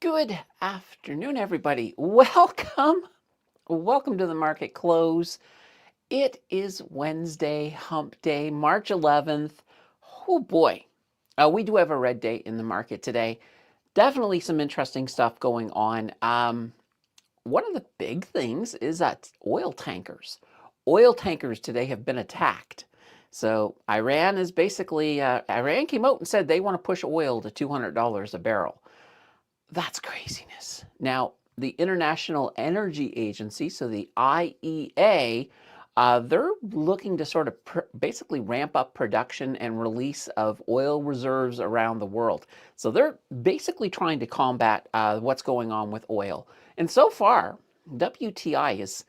Good afternoon, everybody. Welcome to the market close. It is Wednesday, hump day, March 11th. Oh boy, we do have a red day in the market today. Definitely some interesting stuff going on. One of the big things is that oil tankers. Oil tankers today have been attacked. So Iran came out and said they want to push oil to $200 a barrel. That's craziness. Now, the International Energy Agency, so the IEA, they're looking to sort of basically ramp up production and release of oil reserves around the world. So they're basically trying to combat what's going on with oil. And so far, WTI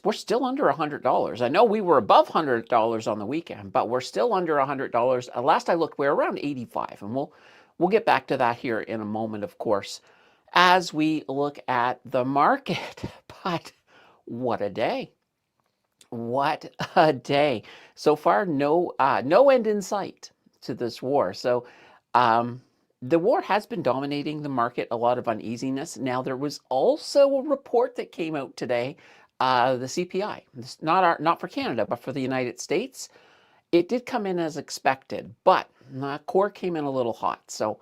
we're still under $100. I know we were above $100 on the weekend, but we're still under $100. Last I looked, we were around 85, and we'll get back to that here in a moment, of course, as we look at the market. But what a day. What a day. So far, no end in sight to this war. So the war has been dominating the market, a lot of uneasiness. Now, there was also a report that came out today, the CPI, not for Canada, but for the United States. It did come in as expected, but core came in a little hot. So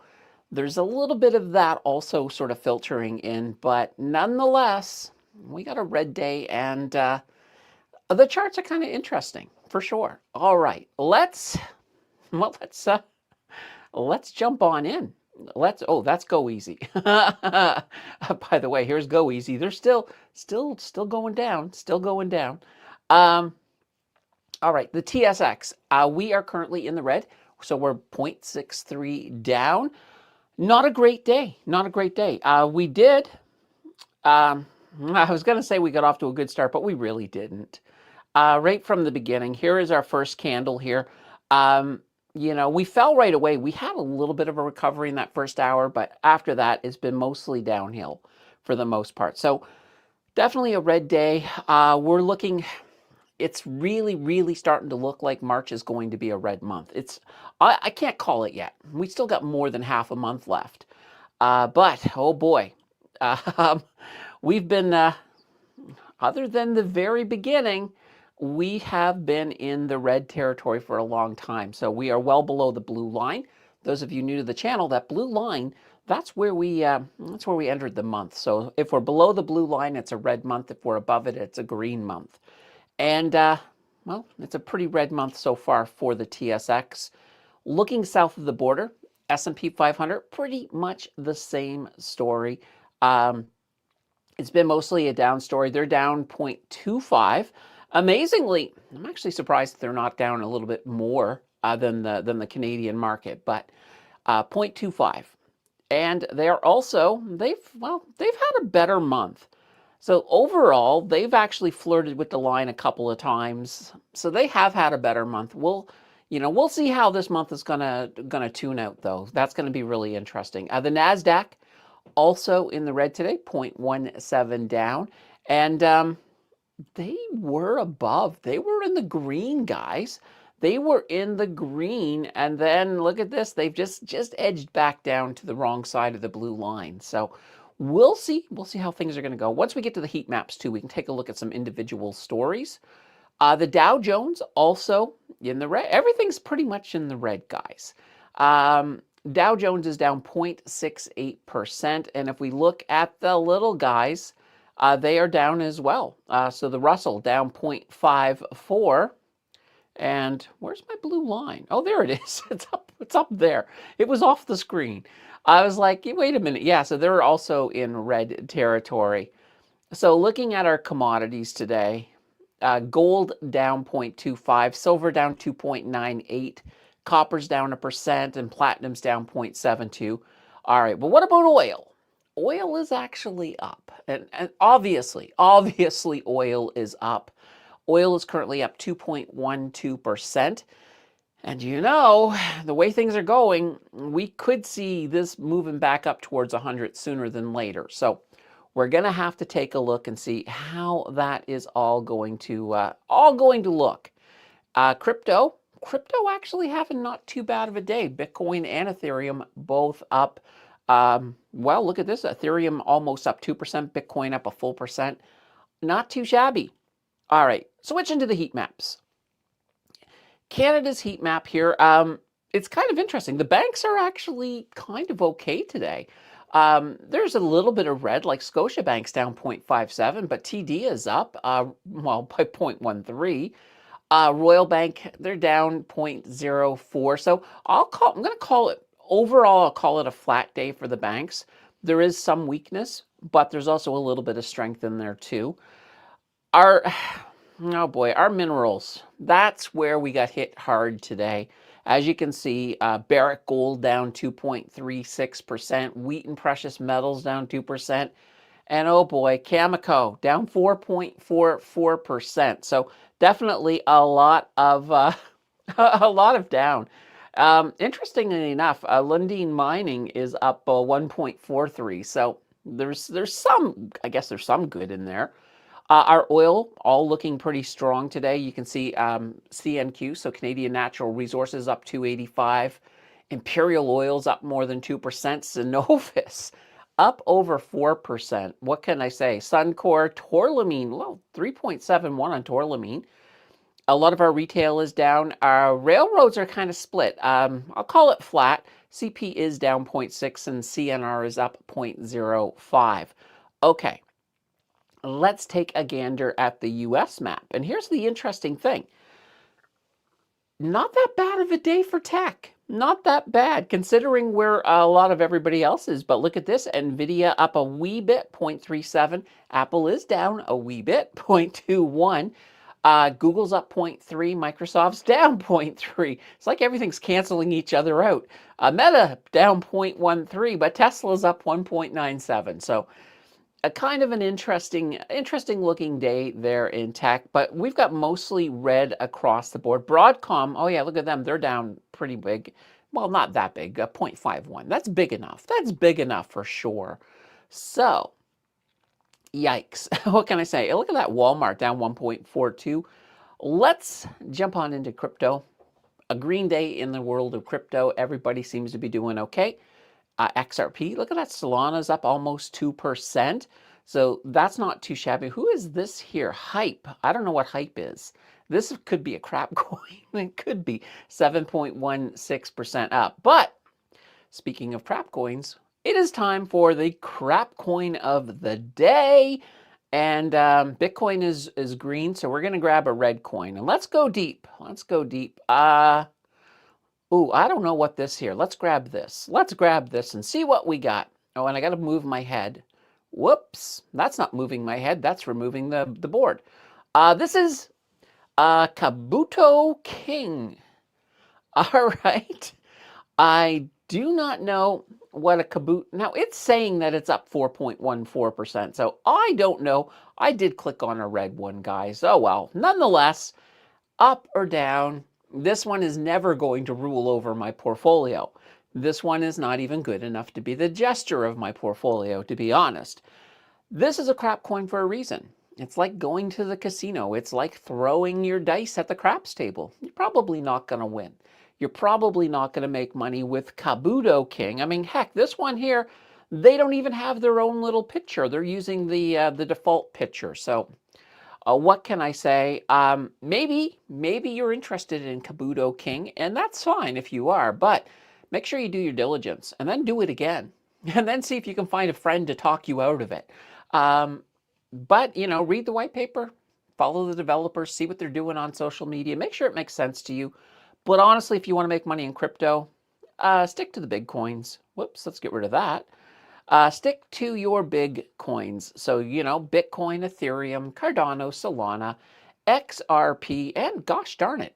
there's a little bit of that also sort of filtering in, but nonetheless, we got a red day, and the charts are kind of interesting for sure. All right, let's jump on in. That's Go Easy. By the way, here's Go Easy. They're still going down, all right, the TSX, we are currently in the red, so we're 0.63 down. Not a great day, we did, I was going to say we got off to a good start, but we really didn't. Right from the beginning, here is our first candle here. We fell right away. We had a little bit of a recovery in that first hour, but after that, it's been mostly downhill for the most part. So definitely a red day. It's really starting to look like March is going to be a red month. I can't call it yet. We still got more than half a month left. But, oh boy, we've been, other than the very beginning, we have been in the red territory for a long time. So we are well below the blue line. Those of you new to the channel, that blue line, that's where we entered the month. So if we're below the blue line, it's a red month. If we're above it, it's a green month. And, well, it's a pretty red month so far for the TSX. Looking south of the border, S&P 500, pretty much the same story. It's been mostly a down story. They're down 0.25. Amazingly, I'm actually surprised that they're not down a little bit more than the Canadian market, but 0.25. And they've had a better month. So overall, they've actually flirted with the line a couple of times. So they have had a better month. We'll see how this month is gonna tune out, though. That's gonna be really interesting. The Nasdaq also in the red today, 0.17 down, and they were above. They were in the green, guys. They were in the green, and then look at this. They've just edged back down to the wrong side of the blue line. So we'll see how things are going to go. Once we get to the heat maps too, we can take a look at some individual stories. The Dow Jones also in the red. Everything's pretty much in the red, guys. Dow Jones is down 0.68%, and if we look at the little guys, they are down as well. So the Russell down 0.54. And where's my blue line? Oh, there it is. It's up there. It was off the screen. I was like, wait a minute. Yeah, so they're also in red territory. So looking at our commodities today, gold down 0.25, silver down 2.98, copper's down 1%, and platinum's down 0.72. All right, but what about oil? Oil is actually up, and obviously oil is up. Oil is currently up 2.12%. And the way things are going, we could see this moving back up towards 100 sooner than later. So we're going to have to take a look and see how that is all going to look. Crypto actually having not too bad of a day. Bitcoin and Ethereum both up Well, look at this. Ethereum almost up 2%, Bitcoin up a full percent. Not too shabby. All right, switch into the heat maps. Canada's heat map here. It's kind of interesting. The banks are actually kind of okay today. There's a little bit of red, like Scotiabank's down 0.57, but TD is up, well, by 0.13. Royal Bank, they're down 0.04. So I'm going to call it, overall, I'll call it a flat day for the banks. There is some weakness, but there's also a little bit of strength in there too. Our, oh boy, our minerals, that's where we got hit hard today. As you can see, Barrick Gold down 2.36%, wheat and precious metals down 2%, and oh boy, Cameco down 4.44%. So definitely a lot of a lot of down. Interestingly enough, Lundin Mining is up 1.43. So there's some, I guess there's some good in there. Our oil, all looking pretty strong today. You can see CNQ, so Canadian Natural Resources, up 285. Imperial Oil's up more than 2%. Cenovus, up over 4%. What can I say? Suncor, Torlamine, well, 3.71 on Torlamine. A lot of our retail is down. Our railroads are kind of split. I'll call it flat. CP is down 0.6 and CNR is up 0.05. Okay. Let's take a gander at the US map. And here's the interesting thing. Not that bad of a day for tech. Not that bad, considering where a lot of everybody else is. But look at this. NVIDIA up a wee bit, 0.37. Apple is down a wee bit, 0.21. Google's up 0.3. Microsoft's down 0.3. It's like everything's canceling each other out. Meta down 0.13, but Tesla's up 1.97. So a kind of an interesting looking day there in tech, but we've got mostly red across the board. Broadcom, oh yeah, look at them. They're down pretty big. Well, not that big, 0.51. That's big enough. That's big enough for sure. So, yikes. What can I say? Look at that Walmart down 1.42. Let's jump on into crypto. A green day in the world of crypto. Everybody seems to be doing okay. XRP, look at that. Solana's up almost 2%. So that's not too shabby. Who is this here? Hype. I don't know what Hype is. This could be a crap coin. It could be 7.16% up. But speaking of crap coins, it is time for the crap coin of the day. And Bitcoin is green, so we're going to grab a red coin. And let's go deep. Let's go deep. Ooh, I don't know what this here. Let's grab this. Let's grab this and see what we got. Oh, and I got to move my head. Whoops. That's not moving my head. That's removing the board. This is Kabuto King. All right. I do not know what a Kabuto... Now, it's saying that it's up 4.14%. So I don't know. I did click on a red one, guys. Oh, well. Nonetheless, up or down... This one is never going to rule over my portfolio. This one is not even good enough to be the jester of my portfolio, to be honest. This is a crap coin for a reason. It's like going to the casino. It's like throwing your dice at the craps table. You're probably not going to win. You're probably not going to make money with Kabuto King. I mean, heck, this one here, they don't even have their own little picture. They're using the default picture. So... what can I say? Maybe you're interested in Kabuto King, and that's fine if you are, but make sure you do your diligence and then do it again. And then see if you can find a friend to talk you out of it. But, you know, read the white paper, follow the developers, see what they're doing on social media, make sure it makes sense to you. But honestly, if you want to make money in crypto, stick to the big coins. Whoops, let's get rid of that. Stick to your big coins. So, you know, Bitcoin, Ethereum, Cardano, Solana, XRP, and gosh darn it,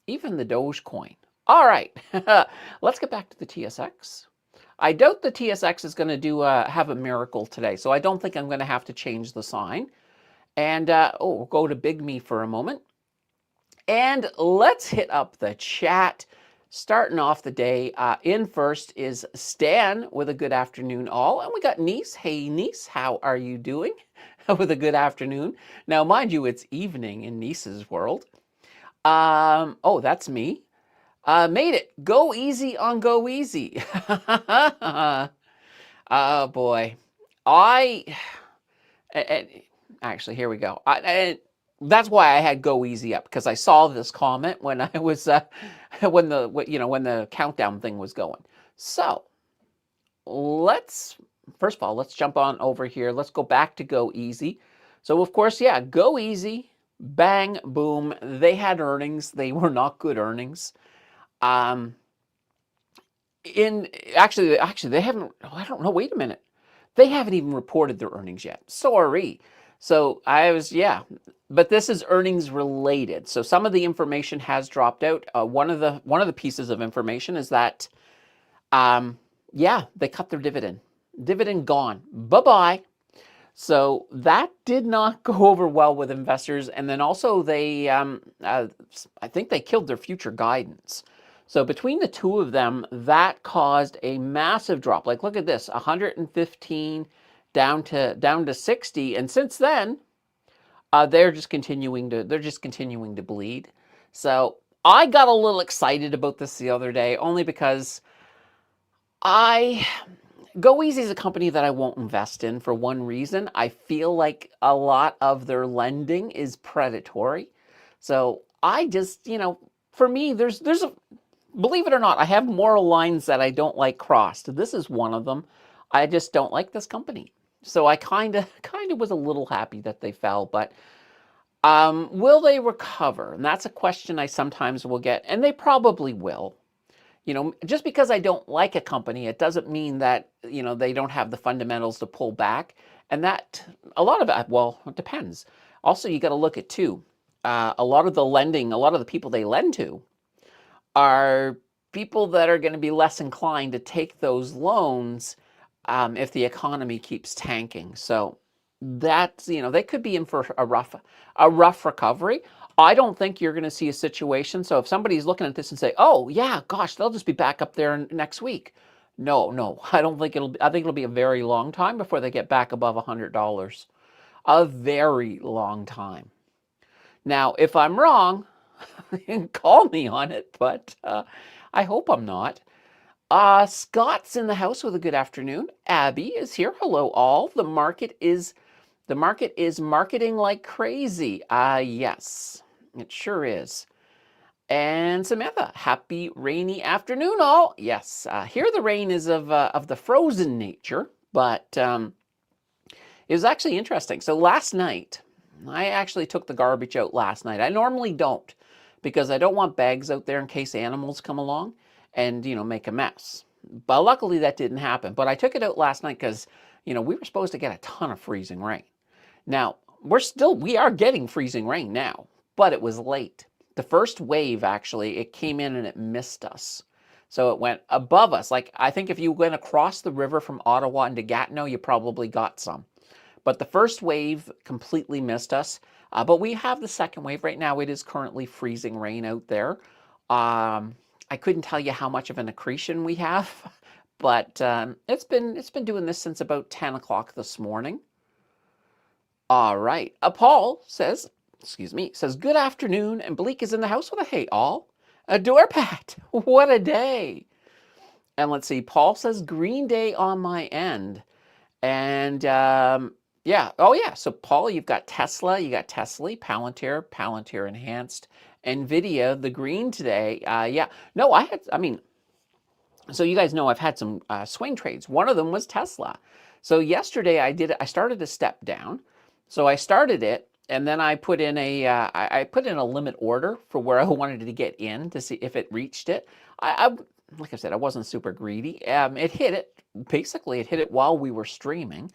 even the Dogecoin. All right, let's get back to the TSX. I doubt the TSX is going to do have a miracle today, so I don't think I'm going to have to change the sign. And, we'll go to Big Me for a moment. And let's hit up the chat. Starting off the day, in first is Stan with a good afternoon all. And we got Nice. Hey, Nice, how are you doing? With a good afternoon. Now, mind you, it's evening in Nice's world. Oh, that's me. Made it. Go easy on Go Easy. Oh boy. I and actually here we go. That's why I had go easy up, because I saw this comment when I was when the countdown thing was going. So let's first of all, let's jump on over here. Let's go back to go easy. So of course, yeah, go easy, bang, boom. They had earnings. They were not good earnings. Um, in actually they haven't. Oh, I don't know. Wait a minute. They haven't even reported their earnings yet. Sorry. So but this is earnings related. So some of the information has dropped out. One of the pieces of information is that they cut their dividend. Dividend gone. Bye-bye. So that did not go over well with investors. And then also I think they killed their future guidance. So between the two of them, that caused a massive drop. Like, look at this, 115 down to 60. And since then, they're just continuing to bleed. So I got a little excited about this the other day, only because Go Easy is a company that I won't invest in for one reason. I feel like a lot of their lending is predatory. So I just, for me, believe it or not, I have moral lines that I don't like crossed. This is one of them. I just don't like this company. So I kind of was a little happy that they fell, but will they recover? And that's a question I sometimes will get, and they probably will. Just because I don't like a company, it doesn't mean that, they don't have the fundamentals to pull back. And that, a lot of it, well, it depends. Also, you got to look at too, a lot of the people they lend to are people that are going to be less inclined to take those loans if the economy keeps tanking. So that's, they could be in for a rough recovery. I don't think you're going to see a situation. So if somebody's looking at this and say, "Oh yeah, gosh, they'll just be back up there next week," no, I don't think I think it'll be a very long time before they get back above $100. A very long time. Now, if I'm wrong, call me on it, but I hope I'm not. Scott's in the house with a good afternoon. Abby is here. Hello, all. The market is marketing like crazy. Yes, it sure is. And Samantha, happy rainy afternoon, all. Yes, here the rain is of the frozen nature, but it was actually interesting. So last night, I actually took the garbage out last night. I normally don't, because I don't want bags out there in case animals come along and, make a mess. But luckily that didn't happen. But I took it out last night because, we were supposed to get a ton of freezing rain. Now, we are getting freezing rain now, but it was late. The first wave, actually, it came in and it missed us. So it went above us. Like, I think if you went across the river from Ottawa into Gatineau, you probably got some. But the first wave completely missed us. But we have the second wave right now. It is currently freezing rain out there. I couldn't tell you how much of an accretion we have, but it's been doing this since about 10 o'clock this morning. All right. Paul says, good afternoon, and Bleak is in the house with a hey all. A Doorpat, what a day. And let's see, Paul says Green Day on my end. And so Paul, you've got Tesla, Palantir Enhanced, NVIDIA, the green today. So you guys know I've had some swing trades. One of them was Tesla. So yesterday I started to step down. So I started it, and then I put in a limit order for where I wanted to get in to see if it reached it. Like I said, I wasn't super greedy. It hit it. Basically, it hit it while we were streaming.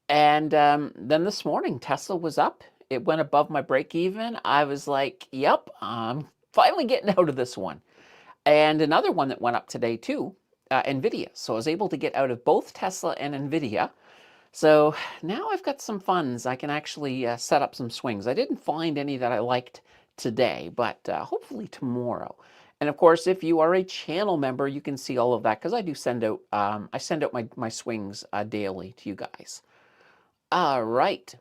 And then this morning, Tesla was up. It went above my break even. I was like, yep, I'm finally getting out of this one. And another one that went up today too, NVIDIA. So I was able to get out of both Tesla and NVIDIA. So now I've got some funds. I can actually set up some swings. I didn't find any that I liked today, but hopefully tomorrow. And of course, if you are a channel member, you can see all of that, because I do send out my swings daily to you guys. All right.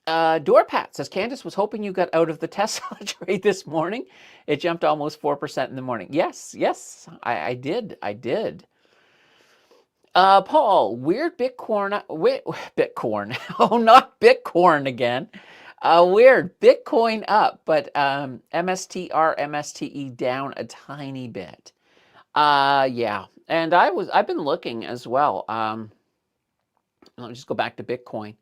Doorpat says, Candace was hoping you got out of the Tesla trade this morning. It jumped almost 4% in the morning. Yes, I did. Paul, weird Bitcoin, Bitcoin. Oh, not Bitcoin again. Weird Bitcoin up, but MSTR, MSTE down a tiny bit. Yeah, and I've been looking as well. Let me just go back to Bitcoin.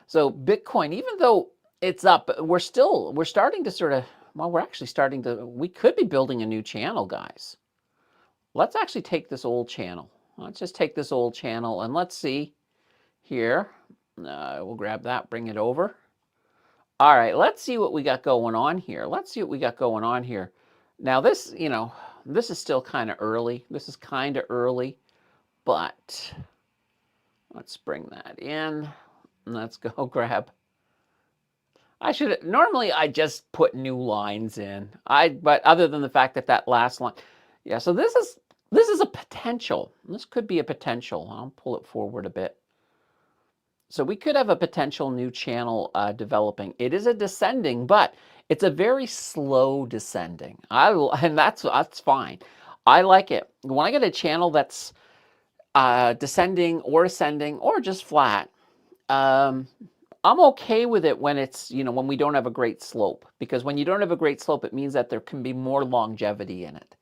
So Bitcoin, even though it's up, we're starting to sort of, well, we're actually starting to, we could be building a new channel, guys. Let's actually take this old channel. Let's just take this old channel and let's see here. We'll grab that, bring it over. All right, let's see what we got going on here. Let's see what we got going on here. Now this, this is still kind of early. This is kind of early, but let's bring that in. Let's go grab. Normally I just put new lines in. But other than the fact that that last line, yeah, so this is a potential. This could be a potential. I'll pull it forward a bit. So we could have a potential new channel developing. It is a descending, but it's a very slow descending. And that's fine. I like it. When I get a channel that's descending or ascending or just flat, I'm okay with it when it's, when we don't have a great slope. Because when you don't have a great slope, it means that there can be more longevity in it.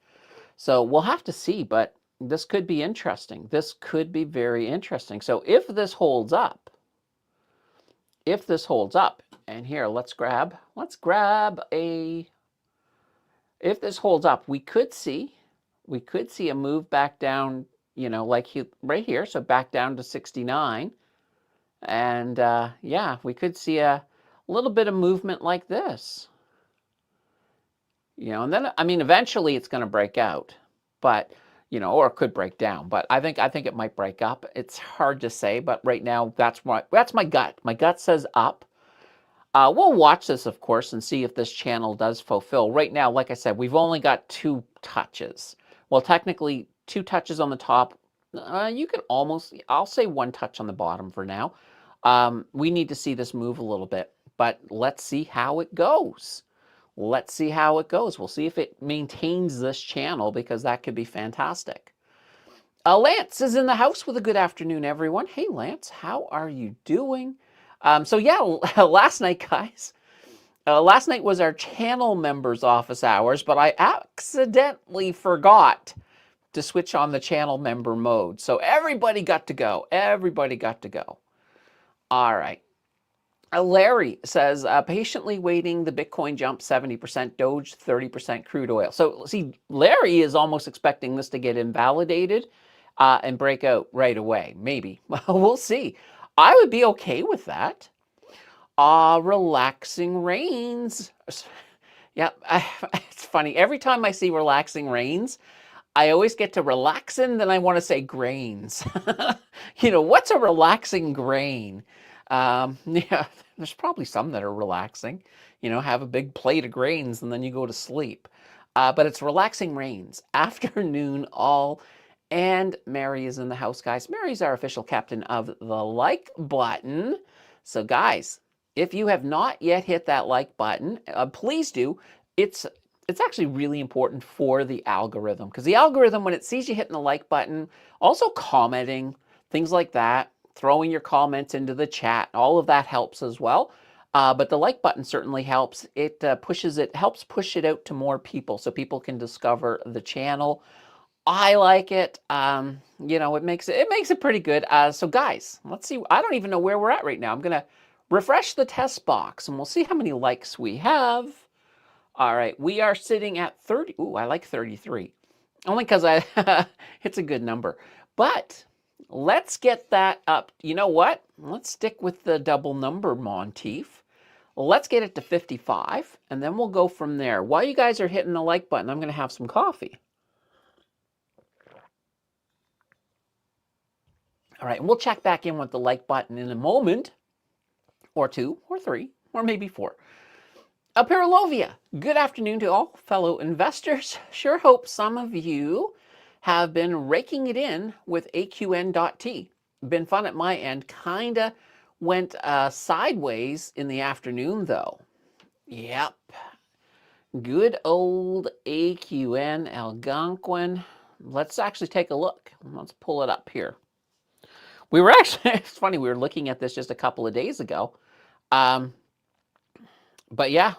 So we'll have to see, but this could be interesting. This could be very interesting. So if this holds up, and here, let's grab a, if this holds up, we could see a move back down, like right here, so back down to 69. And yeah, we could see a little bit of movement like this. And then, I mean, eventually it's going to break out, but, or it could break down, but I think it might break up. It's hard to say, but right now that's my gut. My gut says up. We'll watch this, of course, and see if this channel does fulfill. Right now, like I said, we've only got 2 touches. Well, technically 2 touches on the top. You could almost, I'll say 1 touch on the bottom for now. We need to see this move a little bit, but let's see how it goes. Let's see how it goes. We'll see if it maintains this channel, because that could be fantastic. Lance is in the house with a good afternoon, everyone. Hey, Lance, how are you doing? So yeah, last night, guys, last night was our channel members office hours, but I accidentally forgot to switch on the channel member mode. So everybody got to go. Everybody got to go. All right. Larry says, patiently waiting, the Bitcoin jump 70%, Doge 30%, crude oil. So see, Larry is almost expecting this to get invalidated and break out right away. Maybe. We'll see. I would be okay with that. Relaxing rains. Yeah, it's funny. Every time I see relaxing rains, I always get to relaxing, then I want to say grains. What's a relaxing grain? Yeah, there's probably some that are relaxing. Have a big plate of grains and then you go to sleep. But it's relaxing rains. Afternoon all. And Mary is in the house, guys. Mary's our official captain of the like button. So, guys, if you have not yet hit that like button, please do. It's actually really important for the algorithm, because the algorithm, when it sees you hitting the like button, also commenting, things like that, throwing your comments into the chat, all of that helps as well. But the like button certainly helps. It helps push it out to more people so people can discover the channel. I like it. It makes it pretty good. So guys, let's see. I don't even know where we're at right now. I'm gonna refresh the test box and we'll see how many likes we have. All right, we are sitting at 30. Ooh, I like 33. Only because it's a good number. But let's get that up. You know what? Let's stick with the double number motif. Let's get it to 55, and then we'll go from there. While you guys are hitting the like button, I'm going to have some coffee. All right, and we'll check back in with the like button in a moment, or 2, or 3, or maybe 4. Aperilovia, good afternoon to all fellow investors. Sure hope some of you have been raking it in with AQN.T. Been fun at my end. Kinda went sideways in the afternoon, though. Yep. Good old AQN Algonquin. Let's actually take a look. Let's pull it up here. We were actually, it's funny, we were looking at this just a couple of days ago. Um, but yeah,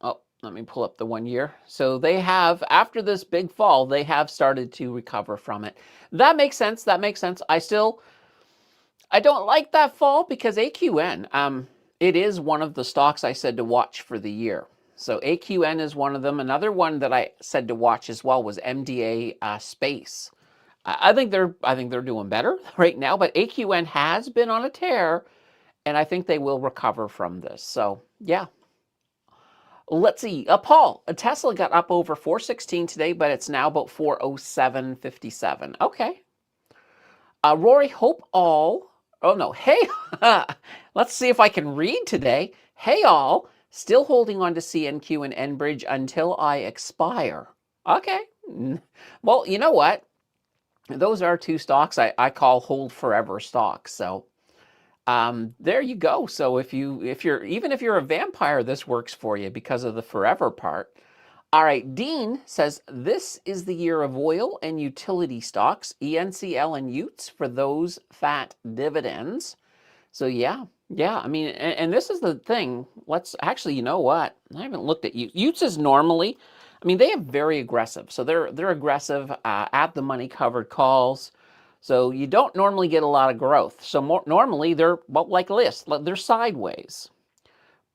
oh, let me pull up the 1 year. So they have, after this big fall, they have started to recover from it. That makes sense. That makes sense. I don't like that fall because AQN, it is one of the stocks I said to watch for the year. So AQN is one of them. Another one that I said to watch as well was MDA Space. I think they're doing better right now, but AQN has been on a tear, and I think they will recover from this. So yeah. Let's see. Paul, a Tesla got up over 416 today, but it's now about 407.57. Okay. Rory, hope all. Oh no. Hey, let's see if I can read today. Hey all, still holding on to CNQ and Enbridge until I expire. Okay. Well, you know what? Those are two stocks I call hold forever stocks. So there you go. So if you're even if you're a vampire, this works for you because of the forever part. All right, Dean says this is the year of oil and utility stocks, ENCL and Utes for those fat dividends. So yeah, I mean, and this is the thing. Let's actually, you know what? I haven't looked at Utes. Utes is normally, I mean, they have very aggressive. So they're aggressive at the money covered calls. So you don't normally get a lot of growth. So normally they're, well, like this, they're sideways.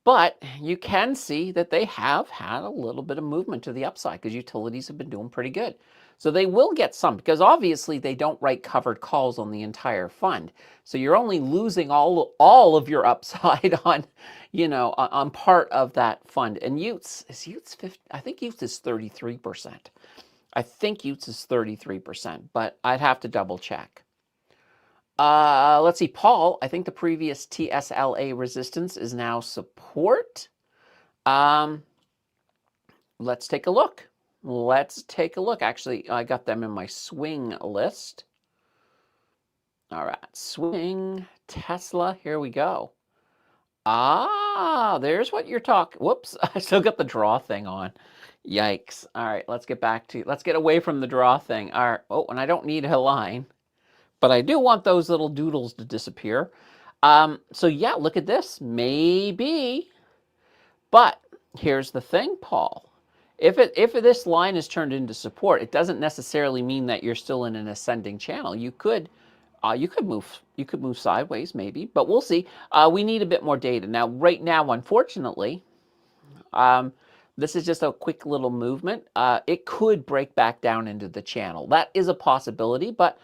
But you can see that they have had a little bit of movement to the upside because utilities have been doing pretty good. So they will get some, because obviously they don't write covered calls on the entire fund. So you're only losing all of your upside on, on part of that fund. And Utes, is Utes 50? I think Utes is 33%. I think Utes is 33%, but I'd have to double check. Let's see, Paul, I think the previous TSLA resistance is now support. Let's take a look. Actually, I got them in my swing list. All right, swing, Tesla, here we go. There's what you're talking. Whoops, I still got the draw thing on. Yikes. All right, let's get away from the draw thing. All right, oh, and I don't need a line. But I do want those little doodles to disappear. So yeah, look at this. Maybe. But here's the thing, Paul. If this line is turned into support, it doesn't necessarily mean that you're still in an ascending channel. You could move sideways maybe, but we'll see. We need a bit more data. Now, right now, unfortunately, this is just a quick little movement. It could break back down into the channel. That is a possibility, but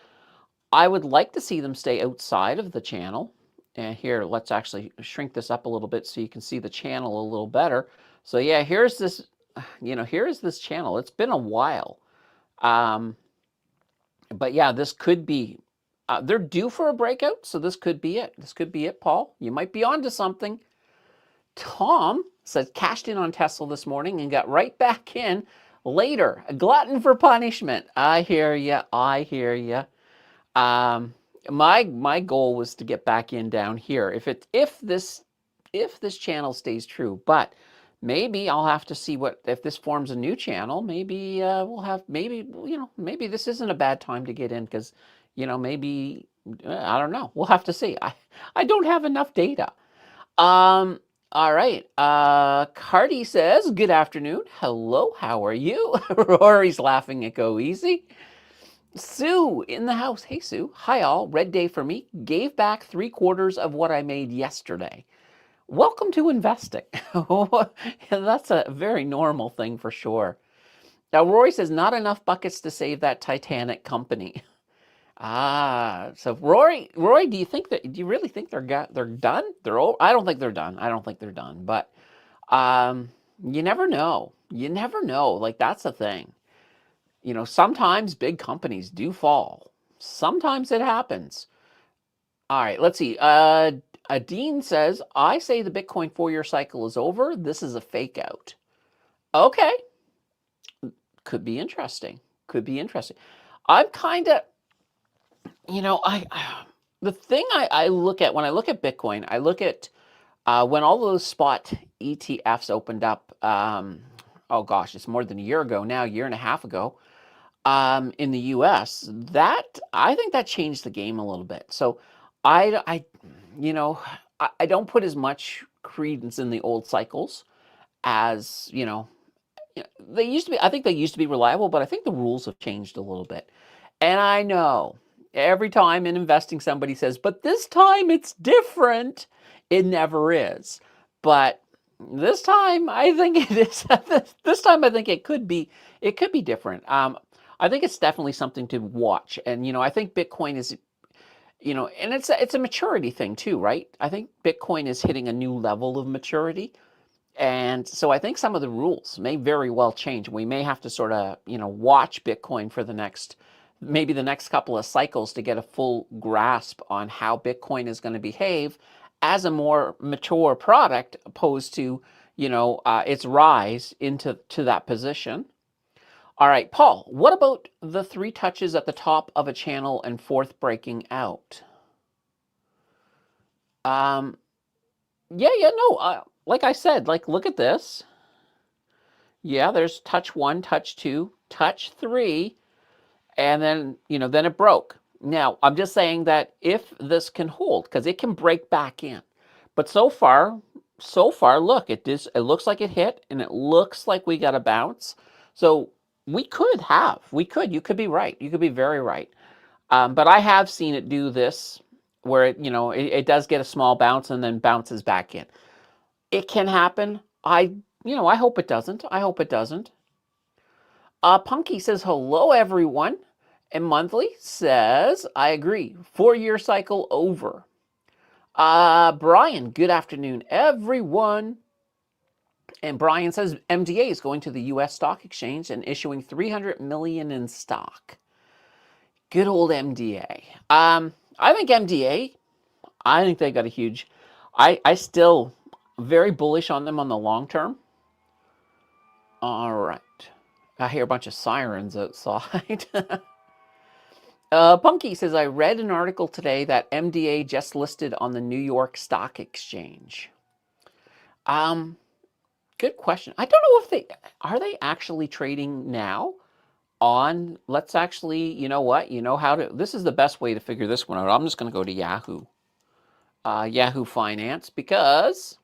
I would like to see them stay outside of the channel. And here, let's actually shrink this up a little bit so you can see the channel a little better. So yeah, here's this, here's this channel. It's been a while. But yeah, this could be, they're due for a breakout. So this could be it. This could be it, Paul. You might be onto something. Tom says cashed in on Tesla this morning and got right back in later. A glutton for punishment. I hear ya. My goal was to get back in down here. If this channel stays true, but maybe I'll have to see if this forms a new channel. Maybe maybe this isn't a bad time to get in because maybe I don't know. We'll have to see. I don't have enough data. All right. Cardi says, good afternoon. Hello, how are you? Rory's laughing at Go Easy. Sue in the house. Hey, Sue. Hi, all. Red day for me. Gave back 3/4 of what I made yesterday. Welcome to investing. That's a very normal thing for sure. Now, Rory says, not enough buckets to save that Titanic company. So Rory, do you really think they're done? I don't think they're done. But you never know. Like, that's the thing. Sometimes big companies do fall. Sometimes it happens. All right, let's see. Dean says, I say the Bitcoin 4-year cycle is over. This is a fake out. Okay. Could be interesting. I'm kind of, the thing I look at when I look at Bitcoin, I look at when all those spot ETFs opened up, oh gosh, it's more than a year ago now, a year and a half ago. in the US, I think that changed the game a little bit. So I you know, I don't put as much credence in the old cycles as, they used to be, I think they used to be reliable, but I think the rules have changed a little bit. And I know every time in investing somebody says, but this time it's different. It never is. But this time I think it is. This time I think it could be different. I think it's definitely something to watch. And I think Bitcoin is, and it's a maturity thing too, right? I think Bitcoin is hitting a new level of maturity. And so I think some of the rules may very well change. We may have to sort of, watch Bitcoin for maybe the next couple of cycles to get a full grasp on how Bitcoin is going to behave as a more mature product opposed to, its rise into that position. All right, Paul, what about the 3 touches at the top of a channel and fourth breaking out? No, like I said, look at this. Yeah, there's touch 1, touch 2, touch 3, and then, then it broke. Now, I'm just saying that if this can hold, because it can break back in. But so far, look, it looks like it hit, and it looks like we got a bounce. So you could be right. You could be very right. But I have seen it do this, where it does get a small bounce and then bounces back in. It can happen. I hope it doesn't. Punky says, hello, everyone. And Monthly says, I agree. 4-year cycle over. Brian, good afternoon, everyone. And Brian says, MDA is going to the U.S. stock exchange and issuing $300 million in stock. Good old MDA. I think MDA, I think they got a huge, I still very bullish on them on the long term. All right. I hear a bunch of sirens outside. Punky says, I read an article today that MDA just listed on the New York Stock Exchange. Good question. I don't know if are they actually trading now on, let's actually, this is the best way to figure this one out. I'm just going to go to Yahoo. Yahoo Finance, because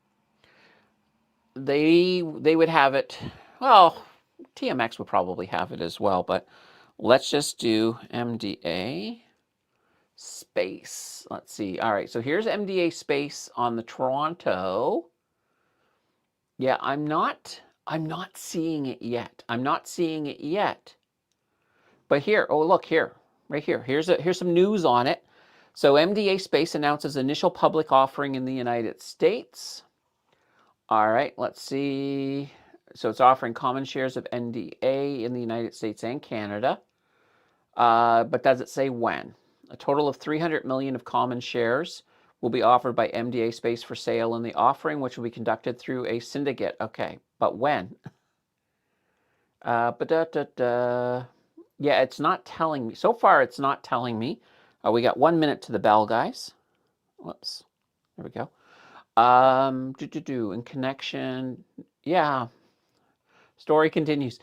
they would have it, well, TMX would probably have it as well, but let's just do MDA space. Let's see. All right, so here's MDA space on the Toronto. Yeah, I'm not seeing it yet. But here, oh look here, right here. Here's some news on it. So MDA Space announces initial public offering in the United States. All right, let's see. So it's offering common shares of MDA in the United States and Canada. But does it say when? A total of 300 million of common shares will be offered by MDA Space for sale in the offering, which will be conducted through a syndicate. Okay, but when? Yeah, it's not telling me. So far, it's not telling me. We got 1 minute to the bell, guys. Whoops. There we go. In connection. Yeah. Story continues.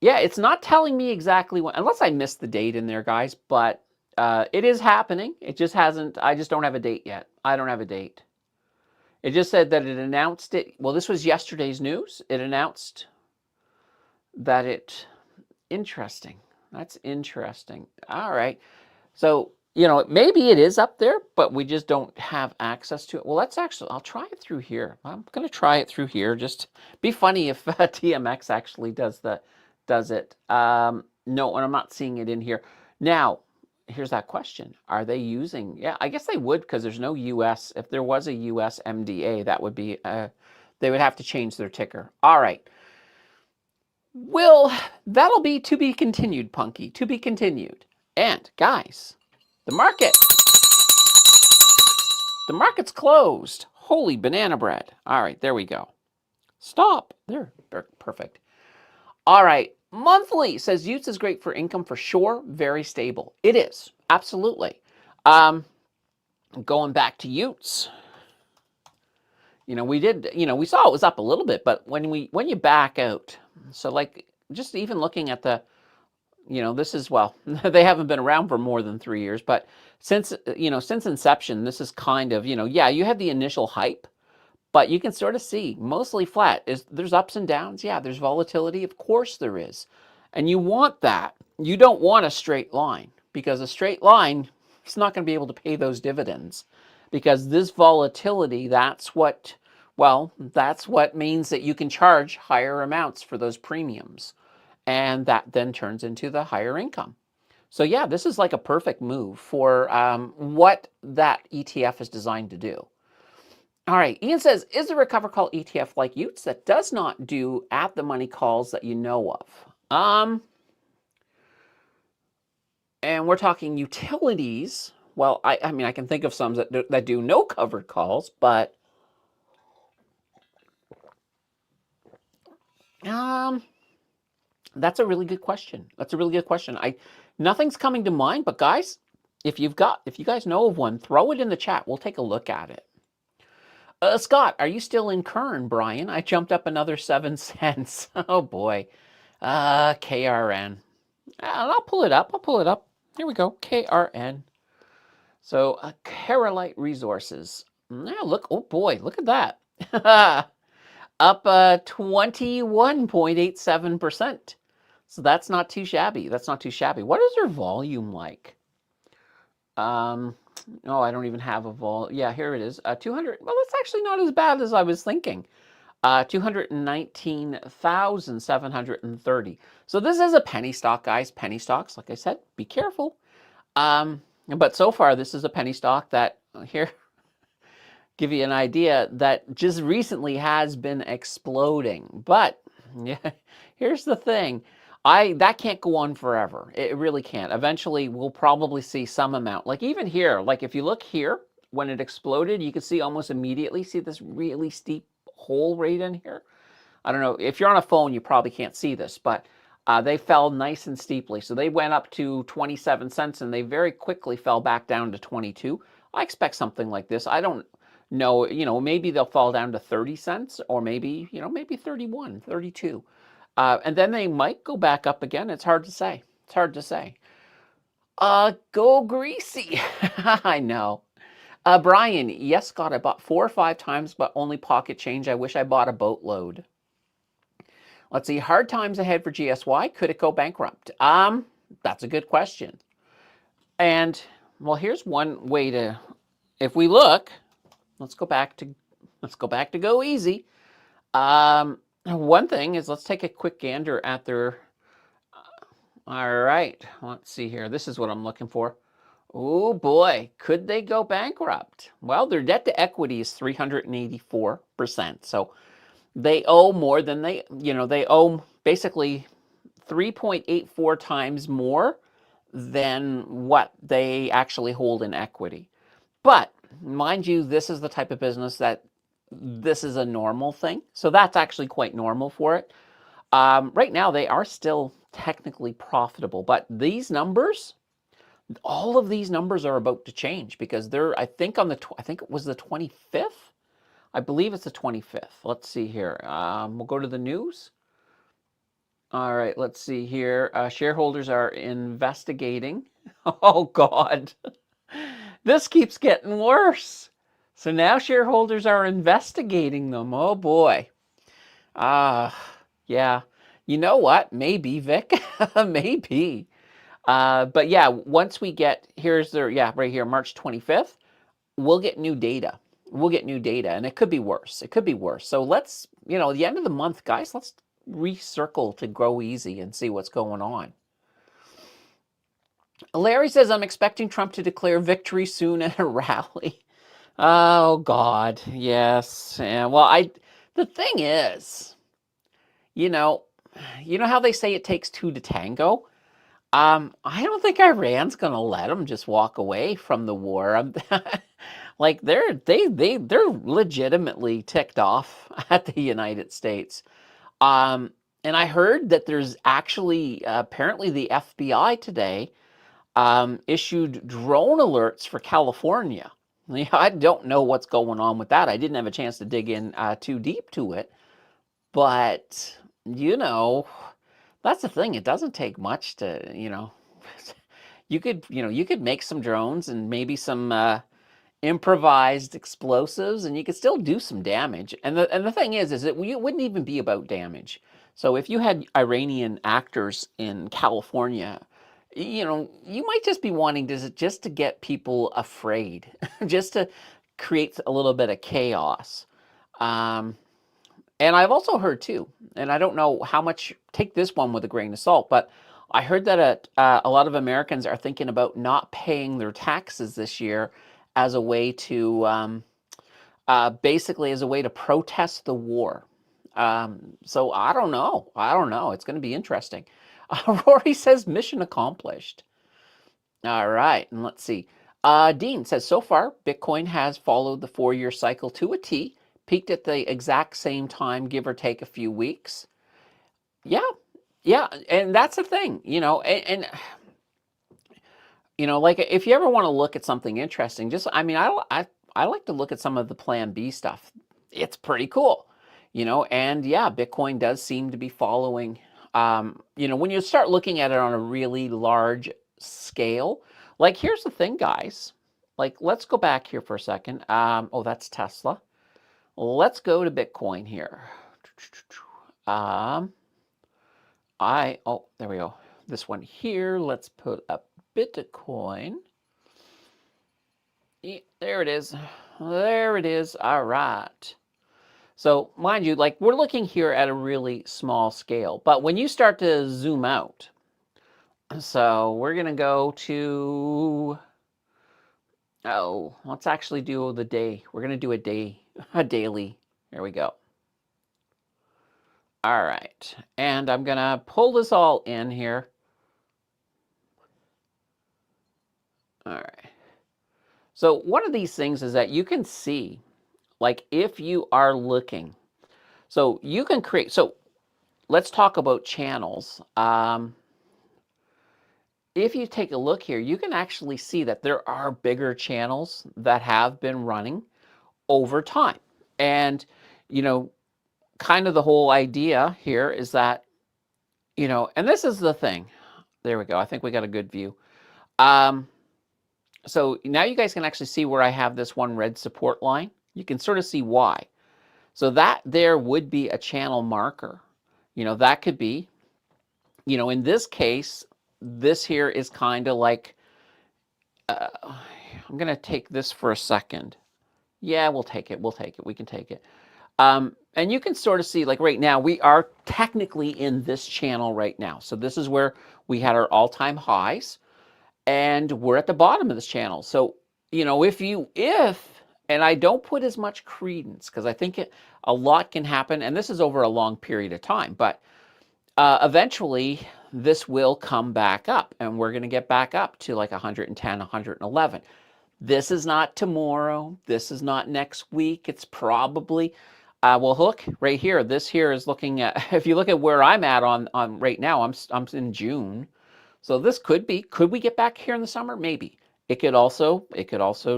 Yeah, it's not telling me exactly when, unless I missed the date in there, guys, but it is happening. It just hasn't, I just don't have a date yet. I don't have a date. It just said that it announced it. Well, this was yesterday's news. It announced that interesting. That's interesting. All right. So, maybe it is up there, but we just don't have access to it. Well, I'll try it through here. I'm going to try it through here. Just be funny if TMX actually does it. No, and I'm not seeing it in here. Now, here's that question. Are they using, yeah, I guess they would, because there's no US. If there was a US MDA, that would be, they would have to change their ticker. All right. Well, that'll be to be continued, Punky, to be continued. And guys, the market's closed. Holy banana bread. All right, there we go. Stop. There, perfect. All right, Monthly says Utes is great for income for sure. Very stable. It is, absolutely. Going back to Utes, we saw it was up a little bit, but when you back out, so just even looking at this is, well, they haven't been around for more than 3 years, but since inception, this is kind of, yeah, you had the initial hype, but you can sort of see mostly flat. There's ups and downs? Yeah, there's volatility. Of course there is. And you want that. You don't want a straight line, because a straight line, it's not going to be able to pay those dividends, because this volatility, that's what means that you can charge higher amounts for those premiums. And that then turns into the higher income. So yeah, this is like a perfect move for what that ETF is designed to do. All right, Ian says, is the recover call ETF like Utes that does not do at the money calls that you know of? And we're talking utilities. Well, I mean, I can think of some that do no covered calls, but that's a really good question. Nothing's coming to mind, but guys, if you guys know of one, throw it in the chat. We'll take a look at it. Scott, are you still in Kern, Brian? I jumped up another 7 cents. Oh boy. KRN. I'll pull it up. Here we go. KRN. So, Kerolite Resources. Now look, oh boy, look at that. Up 21.87%. So that's not too shabby. What is their volume like? Oh, I don't even have a vol. Yeah, here it is. 200. Well, that's actually not as bad as I was thinking. 219,730. So this is a penny stock, guys. Penny stocks, like I said, be careful. But so far, this is a penny stock that, here, give you an idea, that just recently has been exploding. But yeah, here's the thing. That can't go on forever. It really can't. Eventually, we'll probably see some amount. Like even here, like if you look here, when it exploded, you can see almost immediately, see this really steep hole right in here? I don't know. If you're on a phone, you probably can't see this, but they fell nice and steeply. So they went up to 27 cents, and they very quickly fell back down to 22. I expect something like this. I don't know. Maybe they'll fall down to 30 cents, or maybe 31, 32. And then they might go back up again. It's hard to say. Go greasy. I know. Brian, yes, Scott, I bought 4 or 5 times, but only pocket change. I wish I bought a boatload. Let's see. Hard times ahead for GSY. Could it go bankrupt? That's a good question. And well, here's one way to, if we look, let's go back to go easy. One thing is, let's take a quick gander at their, all right, let's see here. This is what I'm looking for. Oh boy, could they go bankrupt? Well, their debt to equity is 384%. So they owe more than they owe basically 3.84 times more than what they actually hold in equity. But mind you, this is the type of business that this is a normal thing. So that's actually quite normal for it. Right now, they are still technically profitable, but these numbers, all of these numbers are about to change, because they're, I think it was the 25th. I believe it's the 25th. Let's see here. We'll go to the news. All right, let's see here. Shareholders are investigating. Oh, God. This keeps getting worse. So now shareholders are investigating them. Oh, boy. Yeah. You know what? Maybe, Vic. Maybe. But yeah, once we get, here's their, yeah, right here, March 25th, we'll get new data. And it could be worse. So let's, at the end of the month, guys, let's recircle to Grow Easy and see what's going on. Larry says, I'm expecting Trump to declare victory soon at a rally. Oh, God. Yes. Yeah, well, the thing is, how they say it takes 2 to tango? I don't think Iran's going to let them just walk away from the war. Like they're legitimately ticked off at the United States. And I heard that there's actually apparently the FBI today issued drone alerts for California. I don't know what's going on with that. I didn't have a chance to dig in too deep to it, but That's the thing. It doesn't take much to, you could make some drones and maybe some improvised explosives, and you could still do some damage. And the thing is it wouldn't even be about damage. So if you had Iranian actors in California, you might just be wanting to get people afraid, just to create a little bit of chaos. Um, and I've also heard too, and I don't know how much, take this one with a grain of salt, but I heard that a lot of Americans are thinking about not paying their taxes this year as a way to, basically as a way to protest the war. So I don't know. I don't know. It's going to be interesting. Rory says mission accomplished. All right, and let's see. Dean says, so far, Bitcoin has followed the 4-year cycle to a T, peaked at the exact same time, give or take a few weeks. Yeah, yeah, and that's the thing, like if you ever want to look at something interesting, I like to look at some of the Plan B stuff. It's pretty cool, and yeah, Bitcoin does seem to be following. When you start looking at it on a really large scale, like here's the thing, guys. Like let's go back here for a second. Oh, that's Tesla. Let's go to Bitcoin here. There we go. This one here. Let's put up Bitcoin. There it is. There it is. All right. So mind you, like we're looking here at a really small scale, but when you start to zoom out, so we're going to go to, let's actually do the day. We're going to do a daily. There we go. All right. And I'm going to pull this all in here. All right. So one of these things is that you can see, like if you are looking, so you can create, so let's talk about channels. If you take a look here, you can actually see that there are bigger channels that have been running over time. And, kind of the whole idea here is that, and this is the thing. There we go. I think we got a good view. So now you guys can actually see where I have this one red support line. You can sort of see why. So that there would be a channel marker. That could be, in this case, this here is kind of like, I'm going to take this for a second. Yeah, we'll take it. We'll take it. We can take it. And you can sort of see, like right now, we are technically in this channel right now. So this is where we had our all-time highs, and we're at the bottom of this channel. So, and I don't put as much credence because I think a lot can happen, and this is over a long period of time, but eventually this will come back up, and we're going to get back up to like 110, 111. This is not tomorrow. This is not next week. It's probably, well, look right here. This here is looking at, if you look at where I'm at on right now, I'm in June. So this could we get back here in the summer? Maybe. It could also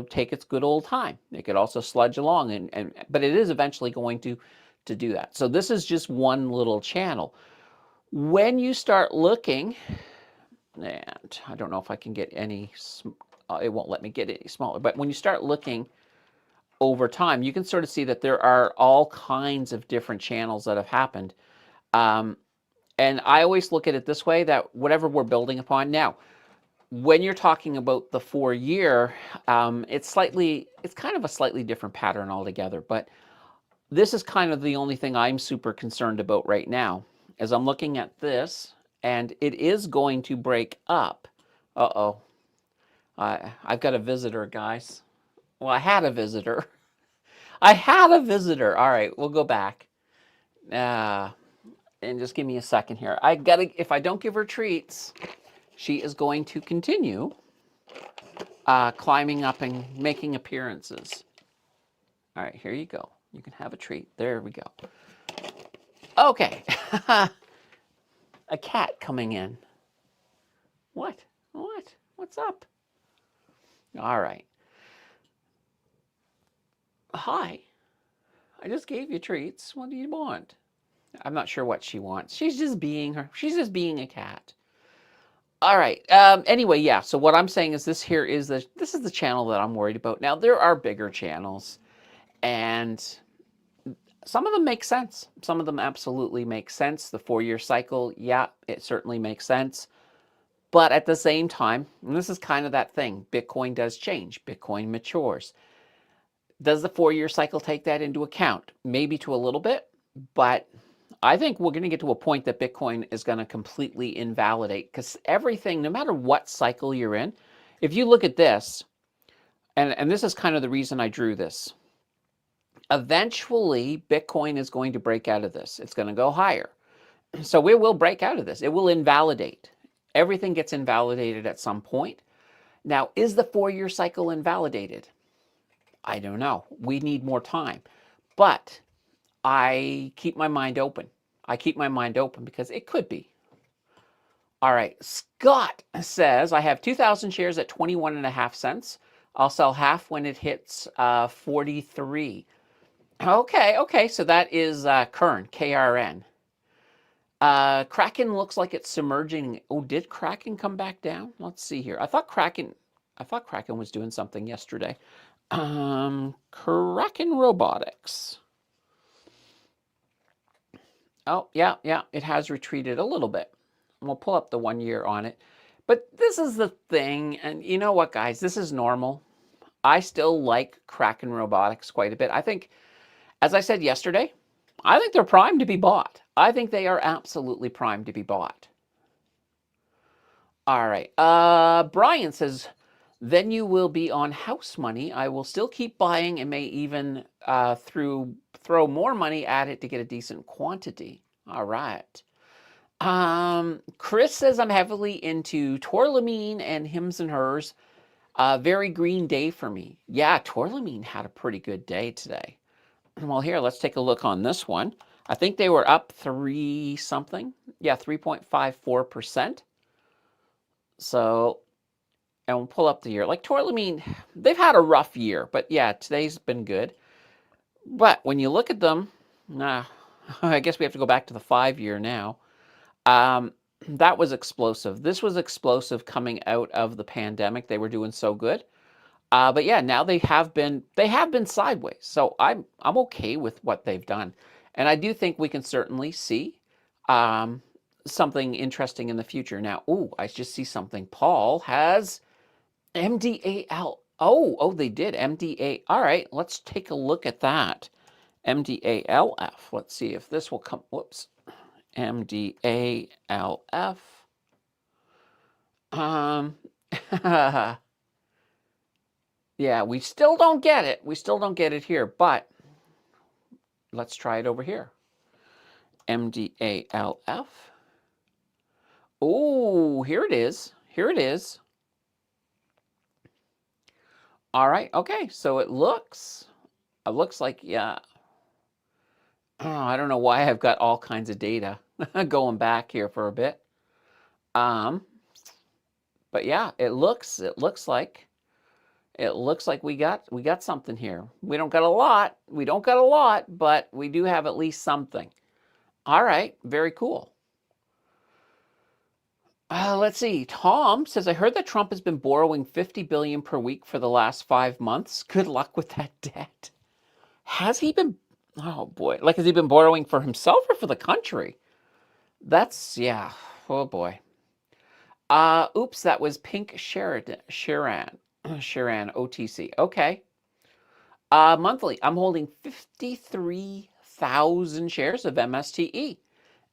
take its good old time. It could also sludge along, but it is eventually going to do that. So this is just one little channel. When you start looking, and I don't know if I can get any, it won't let me get any smaller, but when you start looking over time, you can sort of see that there are all kinds of different channels that have happened. And I always look at it this way, that whatever we're building upon now, when you're talking about the 4-year, it's kind of a slightly different pattern altogether. But this is kind of the only thing I'm super concerned about right now, as I'm looking at this, and it is going to break up. Uh-oh. I've got a visitor, guys. Well, I had a visitor. I had a visitor. All right, we'll go back. And just give me a second here. If I don't give her treats, she is going to continue climbing up and making appearances. All right, here you go. You can have a treat. There we go. Okay. A cat coming in. What? What's up? All right. Hi. I just gave you treats. What do you want? I'm not sure what she wants. She's just being her. She's just being a cat. All right. Anyway, yeah. So what I'm saying is this is the channel that I'm worried about. Now there are bigger channels, and some of them make sense. Some of them absolutely make sense. The 4-year cycle, yeah, it certainly makes sense. But at the same time, and this is kind of that thing, Bitcoin does change. Bitcoin matures. Does the 4-year cycle take that into account? Maybe to a little bit, but I think we're going to get to a point that Bitcoin is going to completely invalidate, because everything, no matter what cycle you're in, if you look at this, and this is kind of the reason I drew this, eventually Bitcoin is going to break out of this. It's going to go higher. So it will break out of this. It will invalidate. Everything gets invalidated at some point. Now, is the 4-year cycle invalidated? I don't know. We need more time. But I keep my mind open. I keep my mind open because it could be. All right. Scott says, I have 2,000 shares at 21.5 cents. I'll sell half when it hits 43. Okay. So that is Kern, KRN. Kraken looks like it's submerging. Oh, did Kraken come back down? Let's see here. I thought Kraken was doing something yesterday. Kraken Robotics. Oh, yeah, it has retreated a little bit. We'll pull up the 1 year on it. But this is the thing, and you know what, guys? This is normal. I still like Kraken Robotics quite a bit. I think, as I said yesterday, I think they're primed to be bought. I think they are absolutely primed to be bought. All right. Brian says, then you will be on house money. I will still keep buying and may even throw more money at it to get a decent quantity. All right. Chris says, I'm heavily into Torlamine and Hims and Hers. Very green day for me. Yeah, Torlamine had a pretty good day today. Well, here, let's take a look on this one. I think they were up 3 something. Yeah, 3.54%. So, and we'll pull up the year. Like Torlamine, they've had a rough year, but yeah, today's been good. But when you look at them, I guess we have to go back to the 5-year now. That was explosive. This was explosive coming out of the pandemic. They were doing so good. But yeah, now they have been sideways. So I'm okay with what they've done. And I do think we can certainly see something interesting in the future. Now, I just see something. Paul has MDAL. Oh, they did MDA. All right, let's take a look at that. MDALF. Let's see if this will come. Whoops. MDALF. Yeah, we still don't get it. We still don't get it here, but let's try it over here. MDALF. Oh, here it is. Here it is. All right. Okay. So it looks like, yeah. Oh, I don't know why I've got all kinds of data going back here for a bit. But yeah, it looks like we got something here. We don't got a lot. But we do have at least something. All right. Very cool. Let's see. Tom says, I heard that Trump has been borrowing $50 billion per week for the last 5 months. Good luck with that debt. Has he been? Oh boy. Like, has he been borrowing for himself or for the country? That's, yeah. Oh boy. Oops, that was Pink Sharan OTC. Okay. Monthly, I'm holding 53,000 shares of MSTE.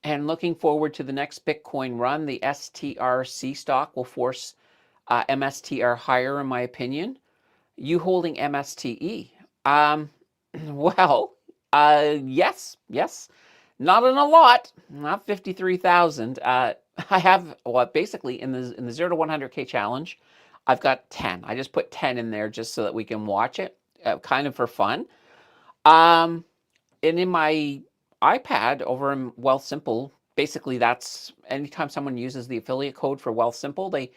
And looking forward to the next Bitcoin run. The STRC stock will force MSTR higher, in my opinion. You holding MSTE? Well, yes. Not in a lot. Not 53,000. I have, well, basically in the 0 to 100K challenge, I've got 10. I just put 10 in there just so that we can watch it, kind of for fun. And in my iPad over in Wealthsimple, basically that's anytime someone uses the affiliate code for Wealthsimple, they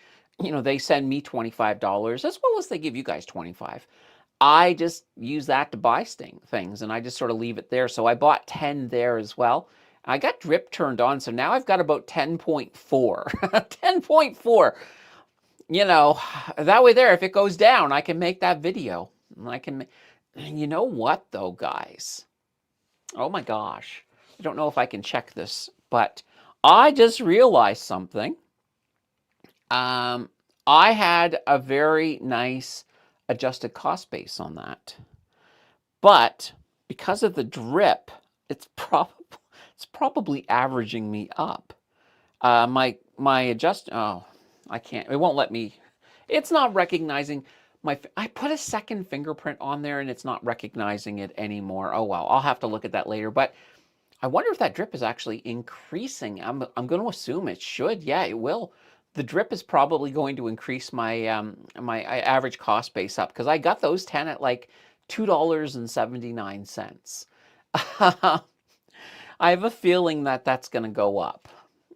send me $25 as well as they give you guys $25. I just use that to buy things and I just sort of leave it there. So I bought 10 there as well. I got drip turned on, so now I've got about 10.4. 10.4. You know, that way there, if it goes down, I can make that video. I can, you know what though, guys? Oh my gosh. I don't know if I can check this, but I just realized something. I had a very nice adjusted cost base on that. But because of the drip, it's probably averaging me up. My adjust, oh, I can't, it won't let me, it's not recognizing I put a second fingerprint on there and it's not recognizing it anymore. Oh well, I'll have to look at that later. But I wonder if that drip is actually increasing. I'm going to assume it should. Yeah, it will. The drip is probably going to increase my my average cost base up, because I got those 10 at like $2.79. I have a feeling that that's going to go up.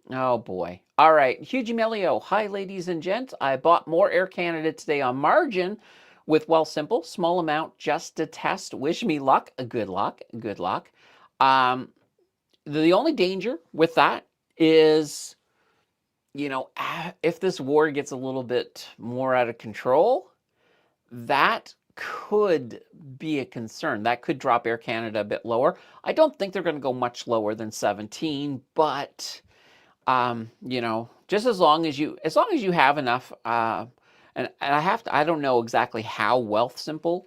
Oh boy. All right. Hugh Melio. Hi, ladies and gents. I bought more Air Canada today on margin with Wealthsimple. Small amount just to test. Wish me luck. Good luck. Good luck. The only danger with that is, you know, if this war gets a little bit more out of control, that could be a concern. That could drop Air Canada a bit lower. I don't think they're going to go much lower than 17, but you know, just as long as you have enough, and I don't know exactly how Wealthsimple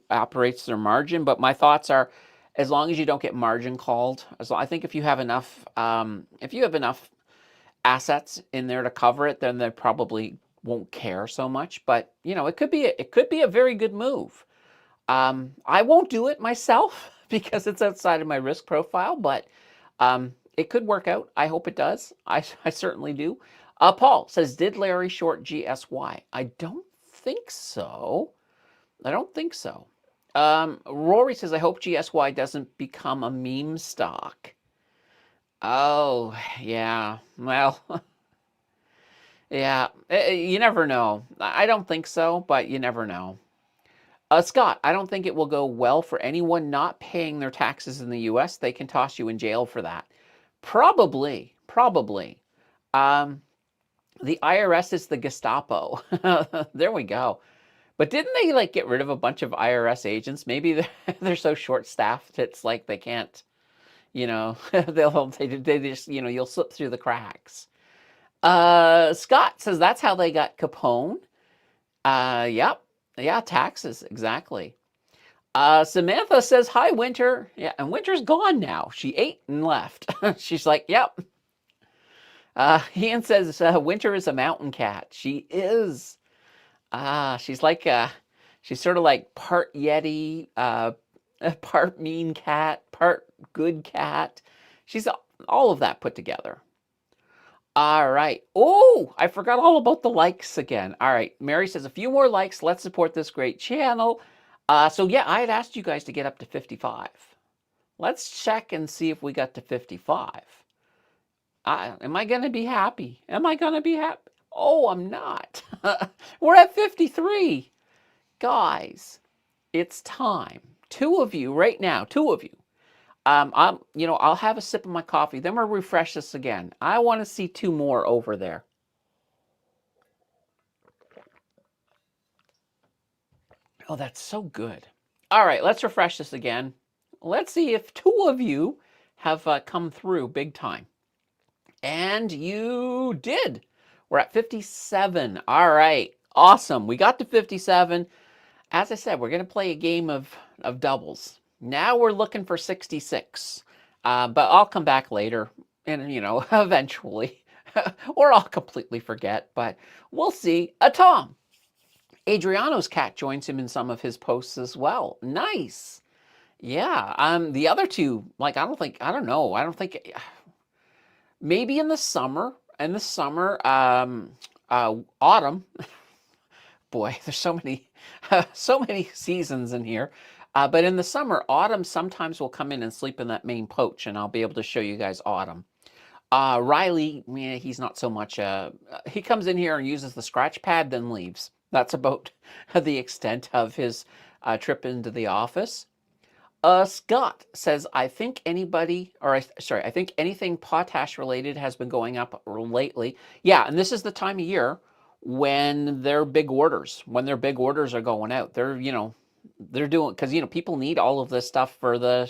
operates their margin, but my thoughts are, as long as you don't get margin called, I think if you have enough assets in there to cover it, then they probably won't care so much. But you know, it could be a very good move. I won't do it myself because it's outside of my risk profile, but it could work out. I hope it does. I certainly do. Paul says, did Larry short GSY? I don't think so. I don't think so. Rory says, I hope GSY doesn't become a meme stock. Oh, yeah. Well, yeah, you never know. I don't think so, but you never know. Scott, I don't think it will go well for anyone not paying their taxes in the U.S. They can toss you in jail for that. Probably. The IRS is the Gestapo. There we go. But didn't they like get rid of a bunch of IRS agents? Maybe they're so short-staffed, it's like they can't, you know, they just, you know, you'll slip through the cracks. Scott says that's how they got Capone. Yep. Yeah, taxes, exactly. Samantha says, hi, Winter. Yeah, and Winter's gone now. She ate and left. She's like, yep. Ian says, Winter is a mountain cat. She is. She's like, she's sort of like part Yeti, part mean cat, part good cat. She's all of that put together. All right. Oh, I forgot all about the likes again. All right. Mary says, a few more likes. Let's support this great channel. So yeah, I had asked you guys to get up to 55. Let's check and see if we got to 55. Am I going to be happy? Am I going to be happy? Oh, I'm not. We're at 53. Guys, it's time. Two of you right now, two of you. I'll have a sip of my coffee. Then we'll refresh this again. I want to see two more over there. Oh, that's so good. All right, let's refresh this again. Let's see if two of you have come through big time. And you did. We're at 57. All right, awesome. We got to 57. As I said, we're going to play a game of doubles. Now we're looking for 66. But I'll come back later and, you know, eventually. Or I'll completely forget, but we'll see. Tom. Adriano's cat joins him in some of his posts as well. Nice. Yeah. The other two, like, I don't know. Maybe in the summer. Autumn. Boy, there's so many seasons in here. But in the summer, Autumn sometimes will come in and sleep in that main poach, and I'll be able to show you guys Autumn. Riley, he's not so much. He comes in here and uses the scratch pad, then leaves. That's about the extent of his trip into the office. Scott says, I think I think anything potash related has been going up lately. Yeah, and this is the time of year when their big orders, are going out. They're doing, because people need all of this stuff for the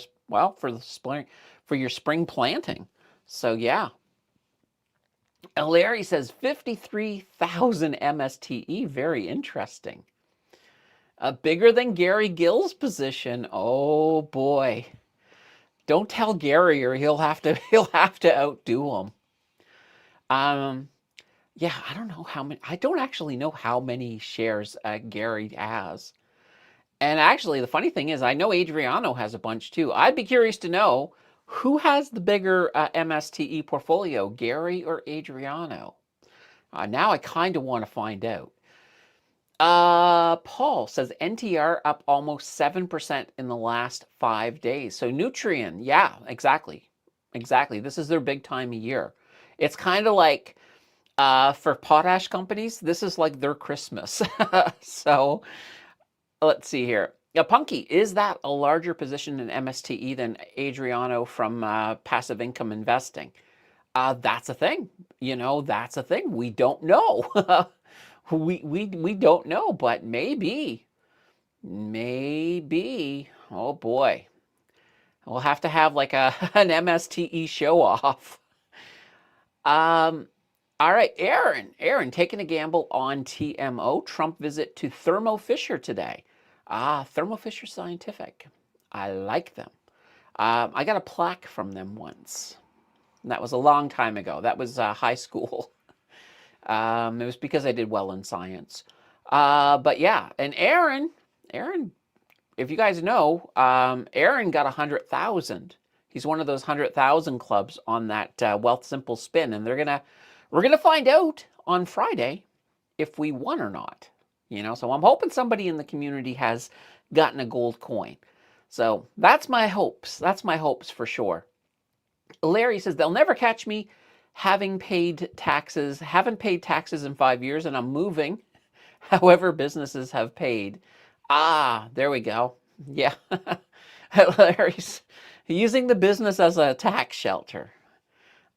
spring, for your spring planting. So yeah. Larry says 53,000 MSTE. Very interesting. Bigger than Gary Gill's position. Oh boy. Don't tell Gary or he'll have to outdo him. Yeah, I don't know how many. I don't actually know how many shares Gary has. And actually, the funny thing is, I know Adriano has a bunch too. I'd be curious to know who has the bigger MSTE portfolio, Gary or Adriano. Now I kind of want to find out. Paul says NTR up almost 7% in the last 5 days. So Nutrien, yeah, exactly. This is their big time of year. It's kind of like for potash companies, this is like their Christmas. So let's see here. Punky, is that a larger position in MSTE than Adriano from passive income investing? That's a thing. That's a thing. We don't know. we don't know, but maybe. Oh boy. We'll have to have like an MSTE show off. All right, Aaron taking a gamble on TMO. Trump visit to Thermo Fisher today. Thermo Fisher Scientific. I like them. I got a plaque from them once. And that was a long time ago. That was high school. It was because I did well in science. But yeah, and Aaron, if you guys know, Aaron got 100,000. He's one of those 100,000 clubs on that Wealthsimple spin, and we're gonna find out on Friday if we won or not. So I'm hoping somebody in the community has gotten a gold coin. So that's my hopes. That's my hopes for sure. Larry says they'll never catch me haven't paid taxes in 5 years, and I'm moving. However, businesses have paid. There we go. Yeah. Larry's using the business as a tax shelter.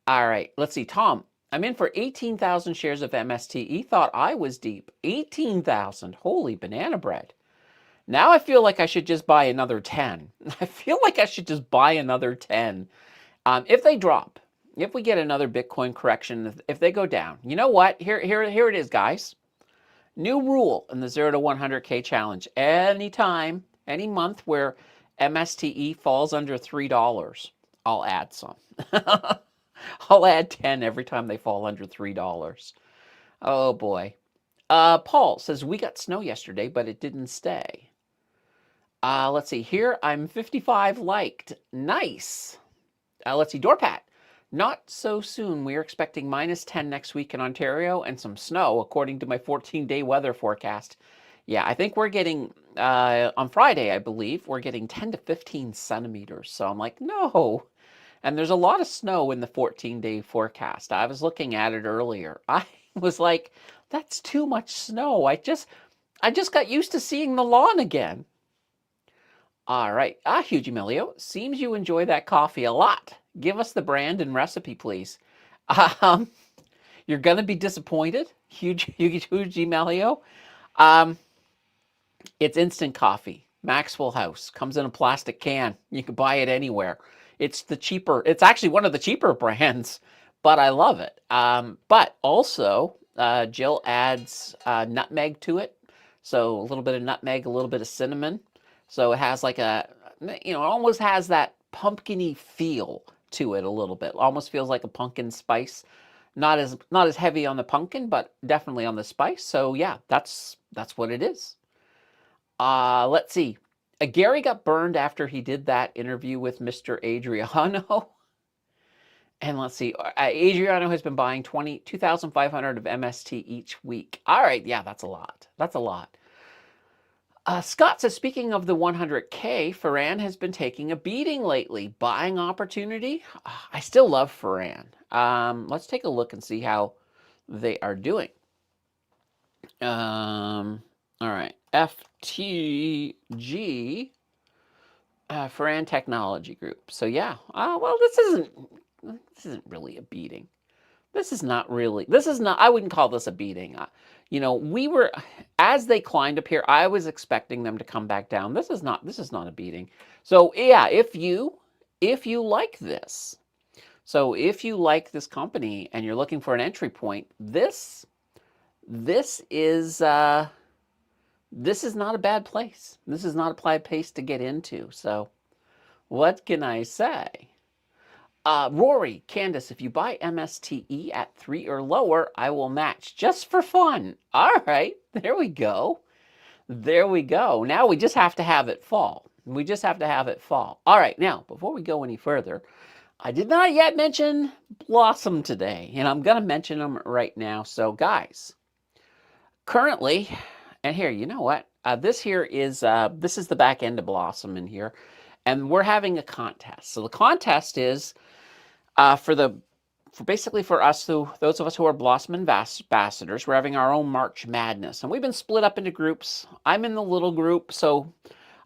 All right, let's see. Tom, I'm in for 18,000 shares of MSTE. Thought I was deep. 18,000. Holy banana bread. Now I feel like I should just buy another 10. I feel like I should just buy another 10. If they drop, if we get another Bitcoin correction, if they go down, you know what? Here it is, guys. New rule in the 0 to 100K challenge. Anytime, any month where MSTE falls under $3, I'll add some. I'll add 10 every time they fall under $3. Oh boy. Paul says, we got snow yesterday, but it didn't stay. Let's see here. I'm 55 liked. Nice. Let's see. Dorpat. Not so soon. We're expecting -10 next week in Ontario and some snow, according to my 14-day weather forecast. Yeah, I think we're getting, on Friday, I believe, we're getting 10 to 15 centimeters. So I'm like, no. And there's a lot of snow in the 14-day forecast. I was looking at it earlier. I was like, that's too much snow. I just got used to seeing the lawn again. All right. Huge Emilio, seems you enjoy that coffee a lot. Give us the brand and recipe, please. You're going to be disappointed. Huge Emilio. It's instant coffee. Maxwell House. Comes in a plastic can. You can buy it anywhere. It's actually one of the cheaper brands, but I love it. But also, Jill adds nutmeg to it. So a little bit of nutmeg, a little bit of cinnamon. So it has like it almost has that pumpkin-y feel to it a little bit. Almost feels like a pumpkin spice. Not as heavy on the pumpkin, but definitely on the spice. So yeah, that's what it is. Let's see. Gary got burned after he did that interview with Mr. Adriano. And let's see. Adriano has been buying 2,500 of MST each week. All right, yeah, that's a lot. That's a lot. Scott says, speaking of the 100K, Ferran has been taking a beating lately. Buying opportunity? I still love Ferran. Let's take a look and see how they are doing. All right. FTG. Fran Technology Group. So yeah, well, this isn't really a beating. This is not really. This is not. I wouldn't call this a beating. You know, we were as they climbed up here. I was expecting them to come back down. This is not. This is not a beating. So yeah, if you like this, so if you like this company and you're looking for an entry point, this is this is not a bad place. This is not a bad place to get into. So what can I say? Rory, Candace, if you buy MSTE at 3 or lower, I will match just for fun. All right, there we go. There we go. Now we just have to have it fall. We just have to have it fall. All right, now, before we go any further, I did not yet mention Blossom today, and I'm going to mention them right now. So, guys, currently, and here, you know what? This is the back end of Blossom in here, and we're having a contest. So the contest is basically for us, those of us who are Blossom ambassadors, we're having our own March Madness, and we've been split up into groups. I'm in the little group, so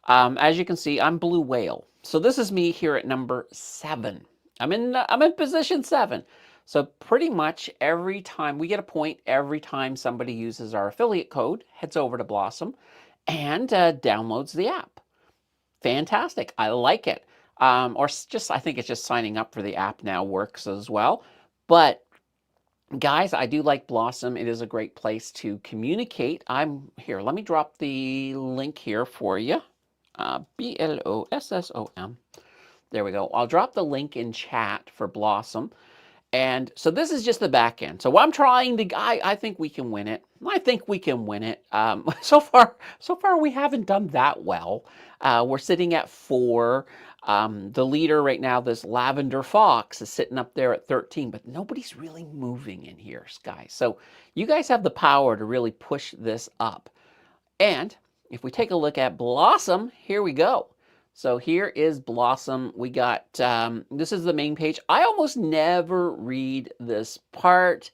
as you can see, I'm Blue Whale. So this is me here at number 7. I'm in position 7. So pretty much every time we get a point, every time somebody uses our affiliate code, heads over to Blossom and downloads the app. Fantastic. I like it. Or just, I think it's just signing up for the app now works as well. But guys, I do like Blossom. It is a great place to communicate. I'm here. Let me drop the link here for you. BLOSSOM. There we go. I'll drop the link in chat for Blossom. And so this is just the back end. So I'm trying to, I think we can win it. I think we can win it. So far we haven't done that well. We're sitting at 4. The leader right now, this Lavender Fox, is sitting up there at 13, but nobody's really moving in here, guys. So you guys have the power to really push this up. And if we take a look at Blossom, here we go. So here is Blossom. We got, this is the main page. I almost never read this part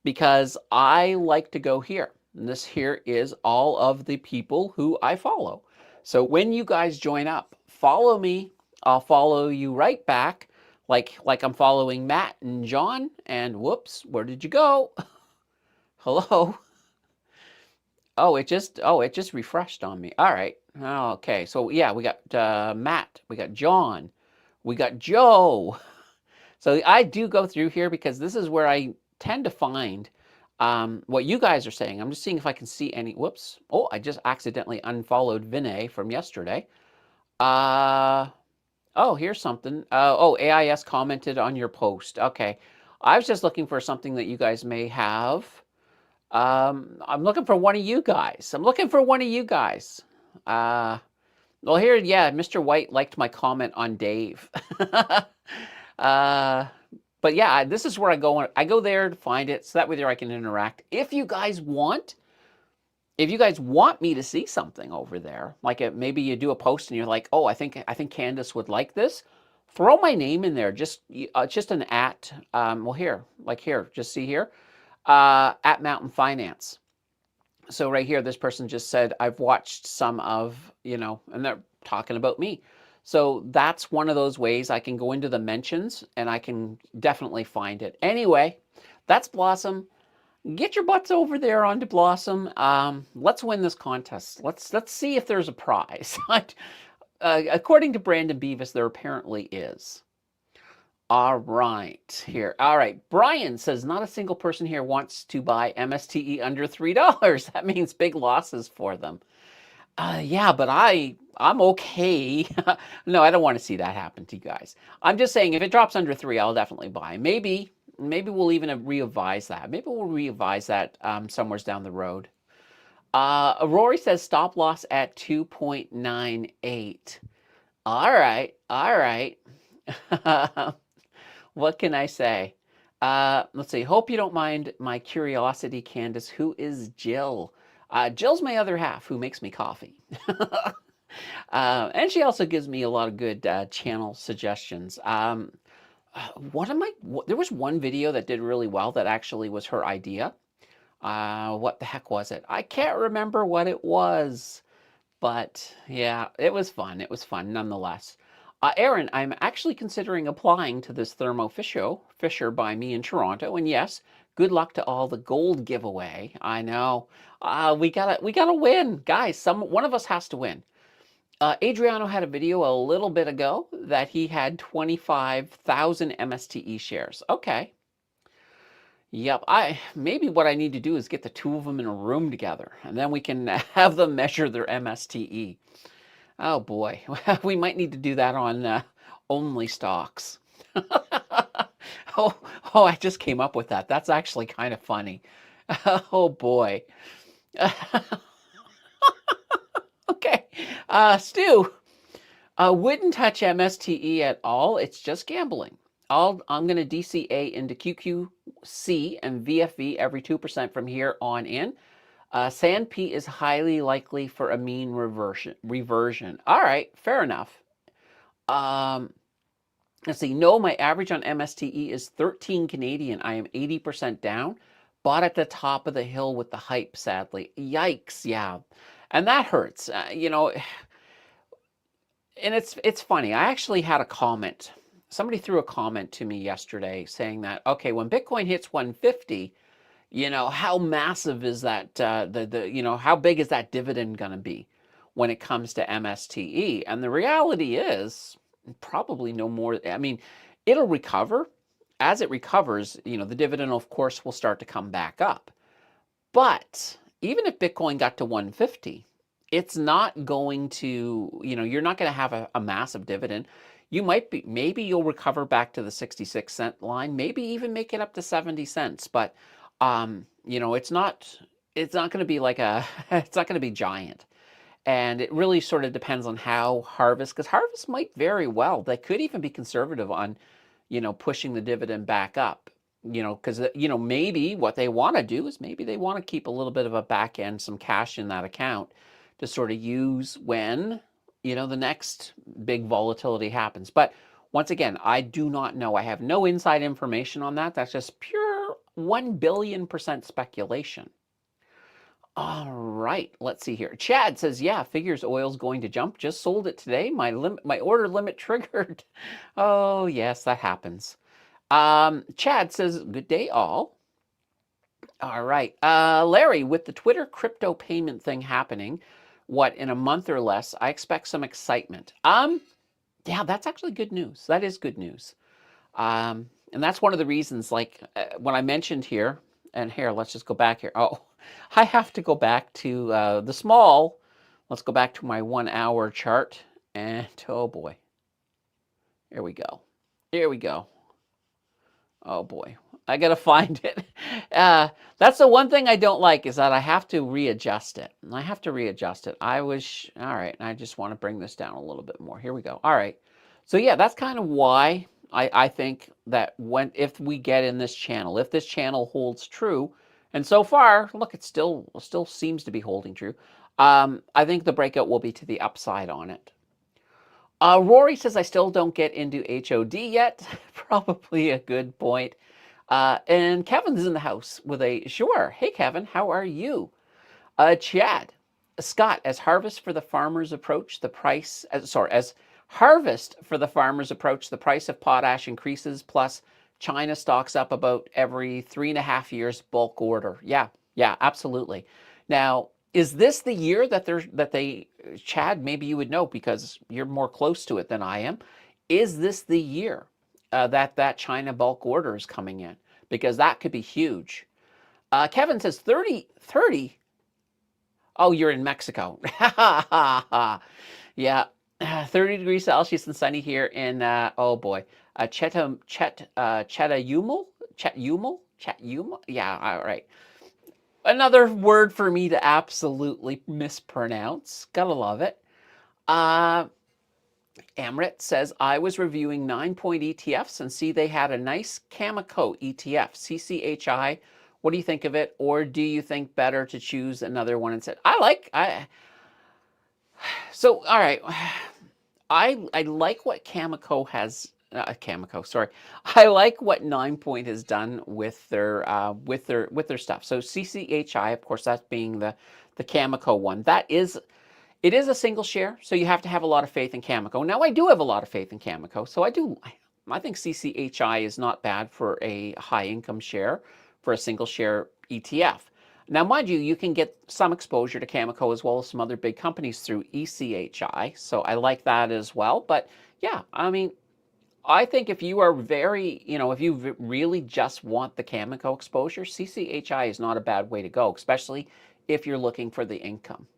because I like to go here. And this here is all of the people who I follow. So when you guys join up, follow me. I'll follow you right back, like I'm following Matt and John. And whoops, where did you go? Hello. Oh, it just refreshed on me. All right. Okay. So yeah, we got Matt, we got John, we got Joe. So I do go through here because this is where I tend to find what you guys are saying. I'm just seeing if I can see any. Whoops. Oh, I just accidentally unfollowed Vinay from yesterday. Oh, here's something. Oh, AIS commented on your post. Okay. I was just looking for something that you guys may have. I'm looking for one of you guys. Well, here, yeah, Mr. White liked my comment on Dave. But yeah, this is where I go. I go there to find it, so that way there I can interact. If you guys want me to see something over there, like maybe you do a post and you're like, oh, I think Candace would like this. Throw my name in there. Just an at. Well, here, just see here. At Mountain Finance. So right here, this person just said, I've watched some of, and they're talking about me. So that's one of those ways I can go into the mentions and I can definitely find it. Anyway, that's Blossom. Get your butts over there onto Blossom. Let's win this contest. Let's see if there's a prize. According to Brandon Beavis, there apparently is. All right, here. All right, Brian says, not a single person here wants to buy MSTE under $3. That means big losses for them. Yeah, but I'm okay. No, I don't want to see that happen to you guys. I'm just saying if it drops under 3, I'll definitely buy. Maybe we'll even revise that. Maybe we'll revise that somewhere down the road. Rory says stop loss at 2.98. All right. What can I say? Let's see. Hope you don't mind my curiosity, Candace. Who is Jill? Jill's my other half who makes me coffee. And she also gives me a lot of good channel suggestions. There was one video that did really well that actually was her idea. What the heck was it? I can't remember what it was. But yeah, it was fun. It was fun nonetheless. Aaron, I'm actually considering applying to this Thermo Fisher by me in Toronto. And yes, good luck to all the gold giveaway. I know. We gotta win, guys. One of us has to win. Adriano had a video a little bit ago that he had 25,000 MSTE shares. Okay. Yep. Maybe what I need to do is get the two of them in a room together, and then we can have them measure their MSTE. Oh boy, we might need to do that on only stocks. Oh, I just came up with that. That's actually kind of funny. Oh boy. Okay, Stu, wouldn't touch MSTE at all. It's just gambling. I'm going to DCA into QQC and VFV every 2% from here on in. SandP is highly likely for a mean reversion. All right, fair enough. Let's see. No, my average on MSTE is 13 Canadian. I am 80% down. Bought at the top of the hill with the hype, sadly. Yikes, yeah. And that hurts. And it's funny. I actually had a comment. Somebody threw a comment to me yesterday saying that, okay, when Bitcoin hits 150, how massive is that, how big is that dividend going to be when it comes to MSTE? And the reality is probably no more. I mean, it'll recover. As it recovers, the dividend, of course, will start to come back up. But even if Bitcoin got to 150, it's not going to, you're not going to have a massive dividend. Maybe you'll recover back to the 66-cent line, maybe even make it up to 70 cents. But, it's not going to be like it's not going to be giant. And it really sort of depends on how because harvest might very well. They could even be conservative on, pushing the dividend back up. Because, maybe what they want to do is maybe they want to keep a little bit of a back end, some cash in that account to sort of use when, the next big volatility happens. But once again, I do not know. I have no inside information on that. That's just pure 1 billion% speculation. All right, let's see here. Chad says, yeah, figures oil's going to jump. Just sold it today. My order limit triggered. Oh, yes, that happens. Chad says, good day all. All right. Larry, with the Twitter crypto payment thing happening, in a month or less, I expect some excitement. Yeah, that's actually good news. That is good news. And that's one of the reasons, when I mentioned here, and here, let's just go back here. Oh, I have to go back to the small. Let's go back to my 1 hour chart. And oh boy. Here we go. Here we go. Oh boy. I got to find it. That's the one thing I don't like is that I have to readjust it. All right. And I just want to bring this down a little bit more. Here we go. All right. So yeah, that's kind of why I think that if we get in this channel, if this channel holds true, and so far, look, it still seems to be holding true. I think the breakout will be to the upside on it. Rory says, I still don't get into HOD yet. Probably a good point. And Kevin's in the house with sure. Hey, Kevin, how are you? Chad, Scott, as harvest for the farmers approach, the price, as harvest for the farmers approach, the price of potash increases, plus China stocks up about every 3.5 years bulk order. Yeah, absolutely. Now, is this the year that Chad, maybe you would know because you're more close to it than I am. Is this the year that China bulk order is coming in? Because that could be huge. Kevin says 30. Oh, you're in Mexico. Yeah, 30 degrees Celsius and sunny here in, oh boy, Chetayumal? Yeah, all right. Another word for me to absolutely mispronounce. Gotta love it. Amrit says, I was reviewing 9-point ETFs and see they had a nice Cameco ETF, CCHI. What do you think of it? Or do you think better to choose another one instead? So, all right. I like what Cameco has, I like what 9-point has done with their stuff. So CCHI, of course, that's being the Cameco one. That is, It is a single share, so you have to have a lot of faith in Cameco. Now, I do have a lot of faith in Cameco, so I think CCHI is not bad for a high income share for a single share ETF. Now, mind you, you can get some exposure to Cameco as well as some other big companies through ECHI, so I like that as well. But yeah, I mean, I think if you are very, if you really just want the Cameco exposure, CCHI is not a bad way to go, especially if you're looking for the income.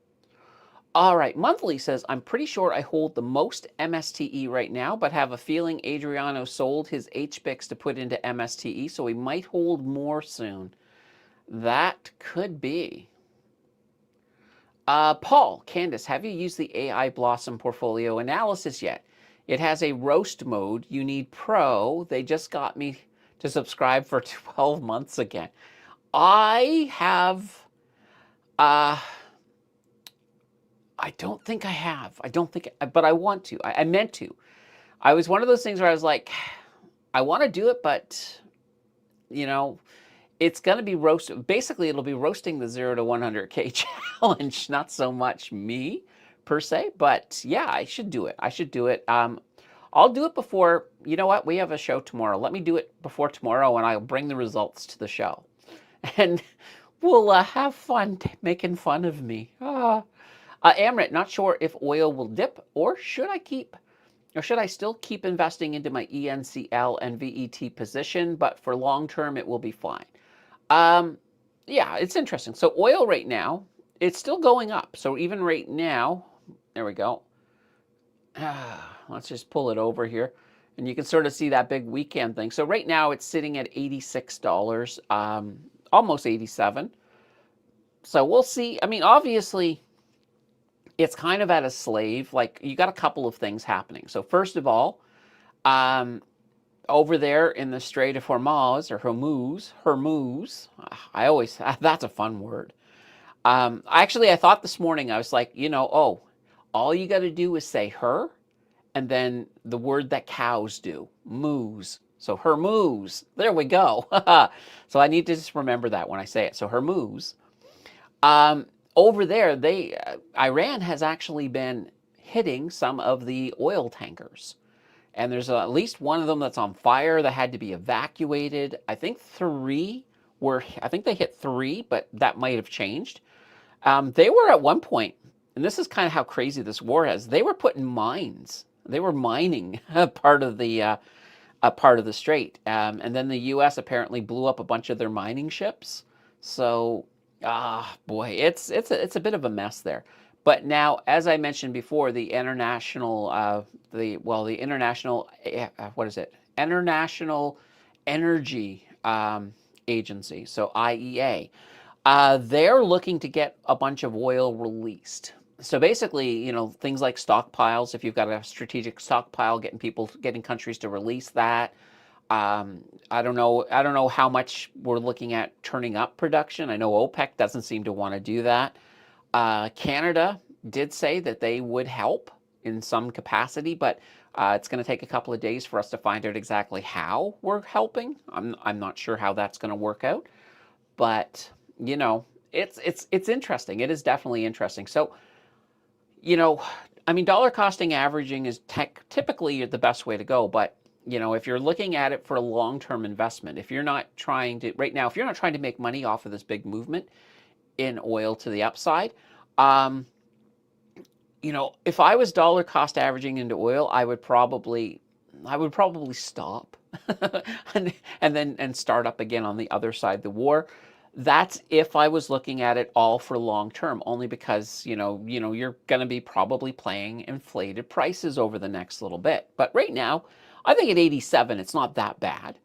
All right, Monthly says, I'm pretty sure I hold the most MSTE right now, but have a feeling Adriano sold his HBIX to put into MSTE, so we might hold more soon. That could be. Paul, Candace, have you used the AI Blossom portfolio analysis yet? It has a roast mode. You need Pro. They just got me to subscribe for 12 months again. I have... I don't think I have. I don't think, but I want to. I meant to. I was one of those things where I was like, I want to do it, but, it's going to be basically, it'll be roasting the 0 to 100K challenge, not so much me per se, but yeah, I should do it. I should do it. I'll do it before, you know what? We have a show tomorrow. Let me do it before tomorrow, and I'll bring the results to the show. And we'll have fun making fun of me. Amrit, not sure if oil will dip, or should I still keep investing into my ENCL and VET position, but for long term it will be fine. Yeah, it's interesting. So oil right now, it's still going up. So even right now, there we go. Let's just pull it over here, and you can sort of see that big weekend thing. So right now it's sitting at $86, almost 87. So we'll see. I mean, obviously, it's kind of at a slave. Like, you got a couple of things happening. So first of all, over there in the Strait of Hormuz, or Hormuz, that's a fun word. Actually, I thought this morning, I was like, all you got to do is say her, and then the word that cows do, moose. So Hormuz, there we go. So I need to just remember that when I say it. So Hormuz. Over there, Iran has actually been hitting some of the oil tankers. And there's at least one of them that's on fire that had to be evacuated. I think they hit 3, but that might have changed. They were at one point, and this is kind of how crazy this war is, they were putting mines. They were mining a part of the strait. And then the U.S. apparently blew up a bunch of their mining ships. So... boy, it's a bit of a mess there. But now, as I mentioned before, the international, International Energy Agency, so IEA, they're looking to get a bunch of oil released. So basically, things like stockpiles. If you've got a strategic stockpile, getting countries to release that. I don't know how much we're looking at turning up production. I know OPEC doesn't seem to want to do that. Canada did say that they would help in some capacity, but it's going to take a couple of days for us to find out exactly how we're helping. I'm not sure how that's going to work out, but it's interesting. It is definitely interesting. So, I mean, dollar costing averaging is typically the best way to go, but if you're looking at it for a long-term investment, if you're not trying to make money off of this big movement in oil to the upside, if I was dollar cost averaging into oil, I would probably stop and then start up again on the other side of the war. That's if I was looking at it all for long term, only because you're going to be probably playing inflated prices over the next little bit. But right now, I think at 87, it's not that bad.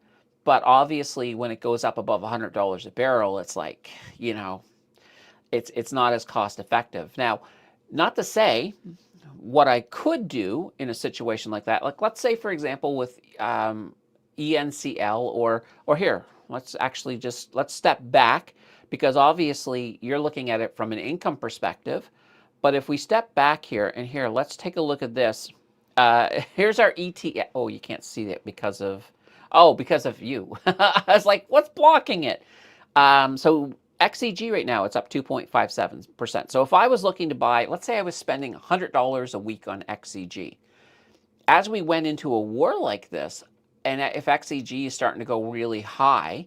But obviously, when it goes up above $100 a barrel, it's like, it's not as cost effective. Now, not to say what I could do in a situation like that. Like, let's say, for example, with ENCL or here, let's step back, because obviously you're looking at it from an income perspective. But if we step back here, and here, let's take a look at this. Here's our ETF. Oh, you can't see it because of you. I was like, what's blocking it? So XEG right now, it's up 2.57%. So if I was looking to buy, let's say I was spending $100 a week on XEG. As we went into a war like this, and if XEG is starting to go really high,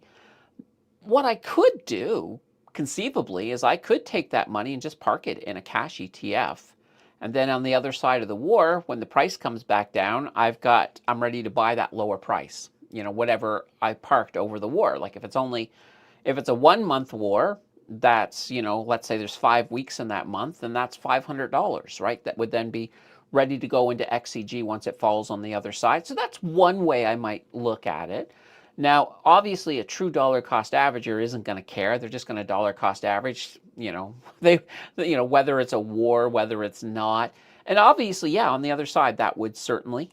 what I could do, conceivably, is I could take that money and just park it in a cash ETF. And then on the other side of the war, when the price comes back down, I'm ready to buy that lower price. Whatever I parked over the war. Like if it's a 1 month war, that's, let's say there's 5 weeks in that month, and that's $500, right? That would then be ready to go into XEG once it falls on the other side. So that's one way I might look at it. Now, obviously, a true dollar cost averager isn't going to care. They're just going to dollar cost average, whether it's a war, whether it's not. And obviously, yeah, on the other side, that would certainly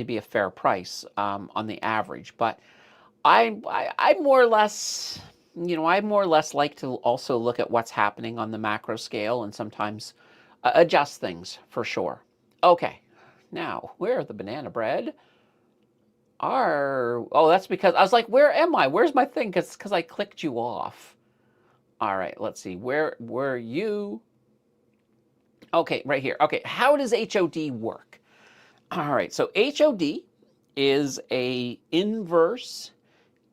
be a fair price on the average. But I more or less, I more or less like to also look at what's happening on the macro scale and sometimes adjust things for sure. Okay, now where are the banana bread? Oh, that's because I was like, where am I? Where's my thing? Because I clicked you off. All right, let's see. Where were you? Okay, right here. Okay, how does HOD work? All right, so HOD is a inverse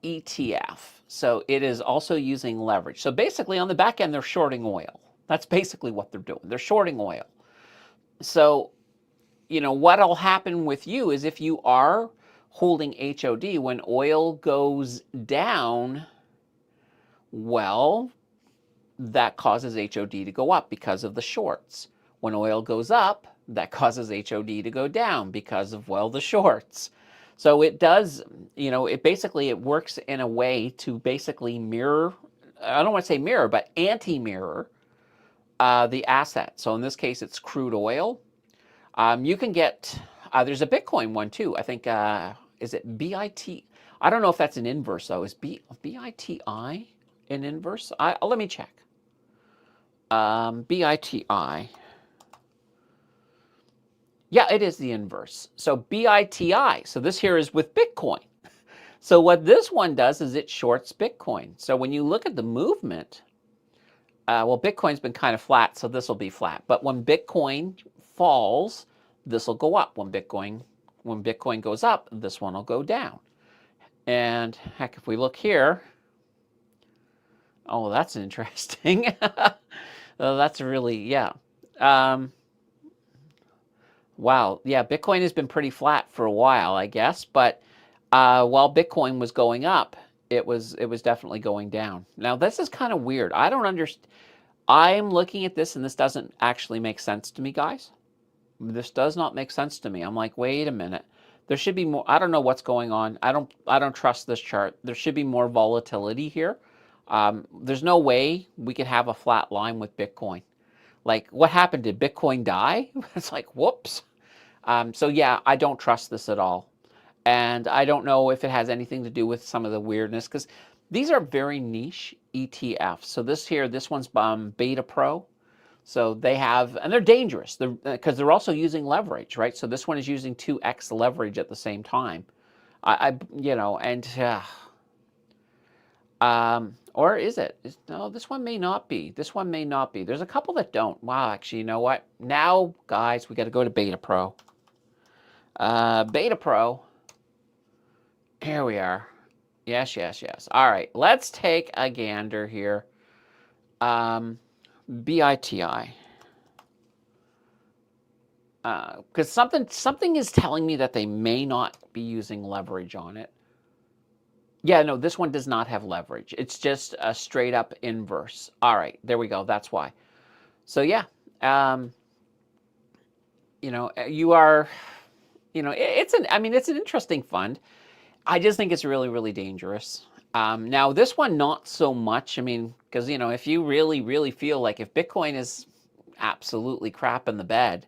ETF. So it is also using leverage. So basically on the back end, they're shorting oil. That's basically what they're doing. They're shorting oil. So, what'll happen with you is if you are holding HOD, when oil goes down, well, that causes HOD to go up because of the shorts. When oil goes up, that causes HOD to go down because of, well, the shorts. So it does, it works in a way to basically mirror, I don't want to say mirror, but anti-mirror the asset. So in this case, it's crude oil. You can get, there's a Bitcoin one too. I think, is it BIT? I don't know if that's an inverse though. Is BITI an inverse? Let me check. BITI. Yeah, it is the inverse. So BITI. So this here is with Bitcoin. So what this one does is it shorts Bitcoin. So when you look at the movement, well, Bitcoin's been kind of flat, so this will be flat. But when Bitcoin falls, this will go up. When Bitcoin goes up, this one will go down. And heck, if we look here, oh, that's interesting. That's really, yeah. Wow, yeah, Bitcoin has been pretty flat for a while, I guess. But while Bitcoin was going up, it was definitely going down. Now, this is kind of weird. I don't understand. I'm looking at this, and this doesn't actually make sense to me, guys. This does not make sense to me. I'm like, wait a minute. There should be more. I don't know what's going on. I don't trust this chart. There should be more volatility here. There's no way we could have a flat line with Bitcoin. Like, what happened? Did Bitcoin die? It's like, whoops. So yeah, I don't trust this at all. And I don't know if it has anything to do with some of the weirdness, because these are very niche ETFs. So this one's Beta Pro. So they have, and they're dangerous because they're also using leverage, right? So this one is using 2x leverage at the same time. Or is it? No, this one may not be. This one may not be. There's a couple that don't. Wow, actually, you know what? Now, guys, we got to go to Beta Pro. Beta Pro. Here we are. Yes, yes, yes. All right, let's take a gander here. BITI. Because something is telling me that they may not be using leverage on it. Yeah, no, this one does not have leverage. It's just a straight up inverse. All right, there we go. That's why. So yeah, you are, it's an interesting fund. I just think it's really, really dangerous. Now this one, not so much. I mean, because, if you really, really feel like if Bitcoin is absolutely crap in the bed,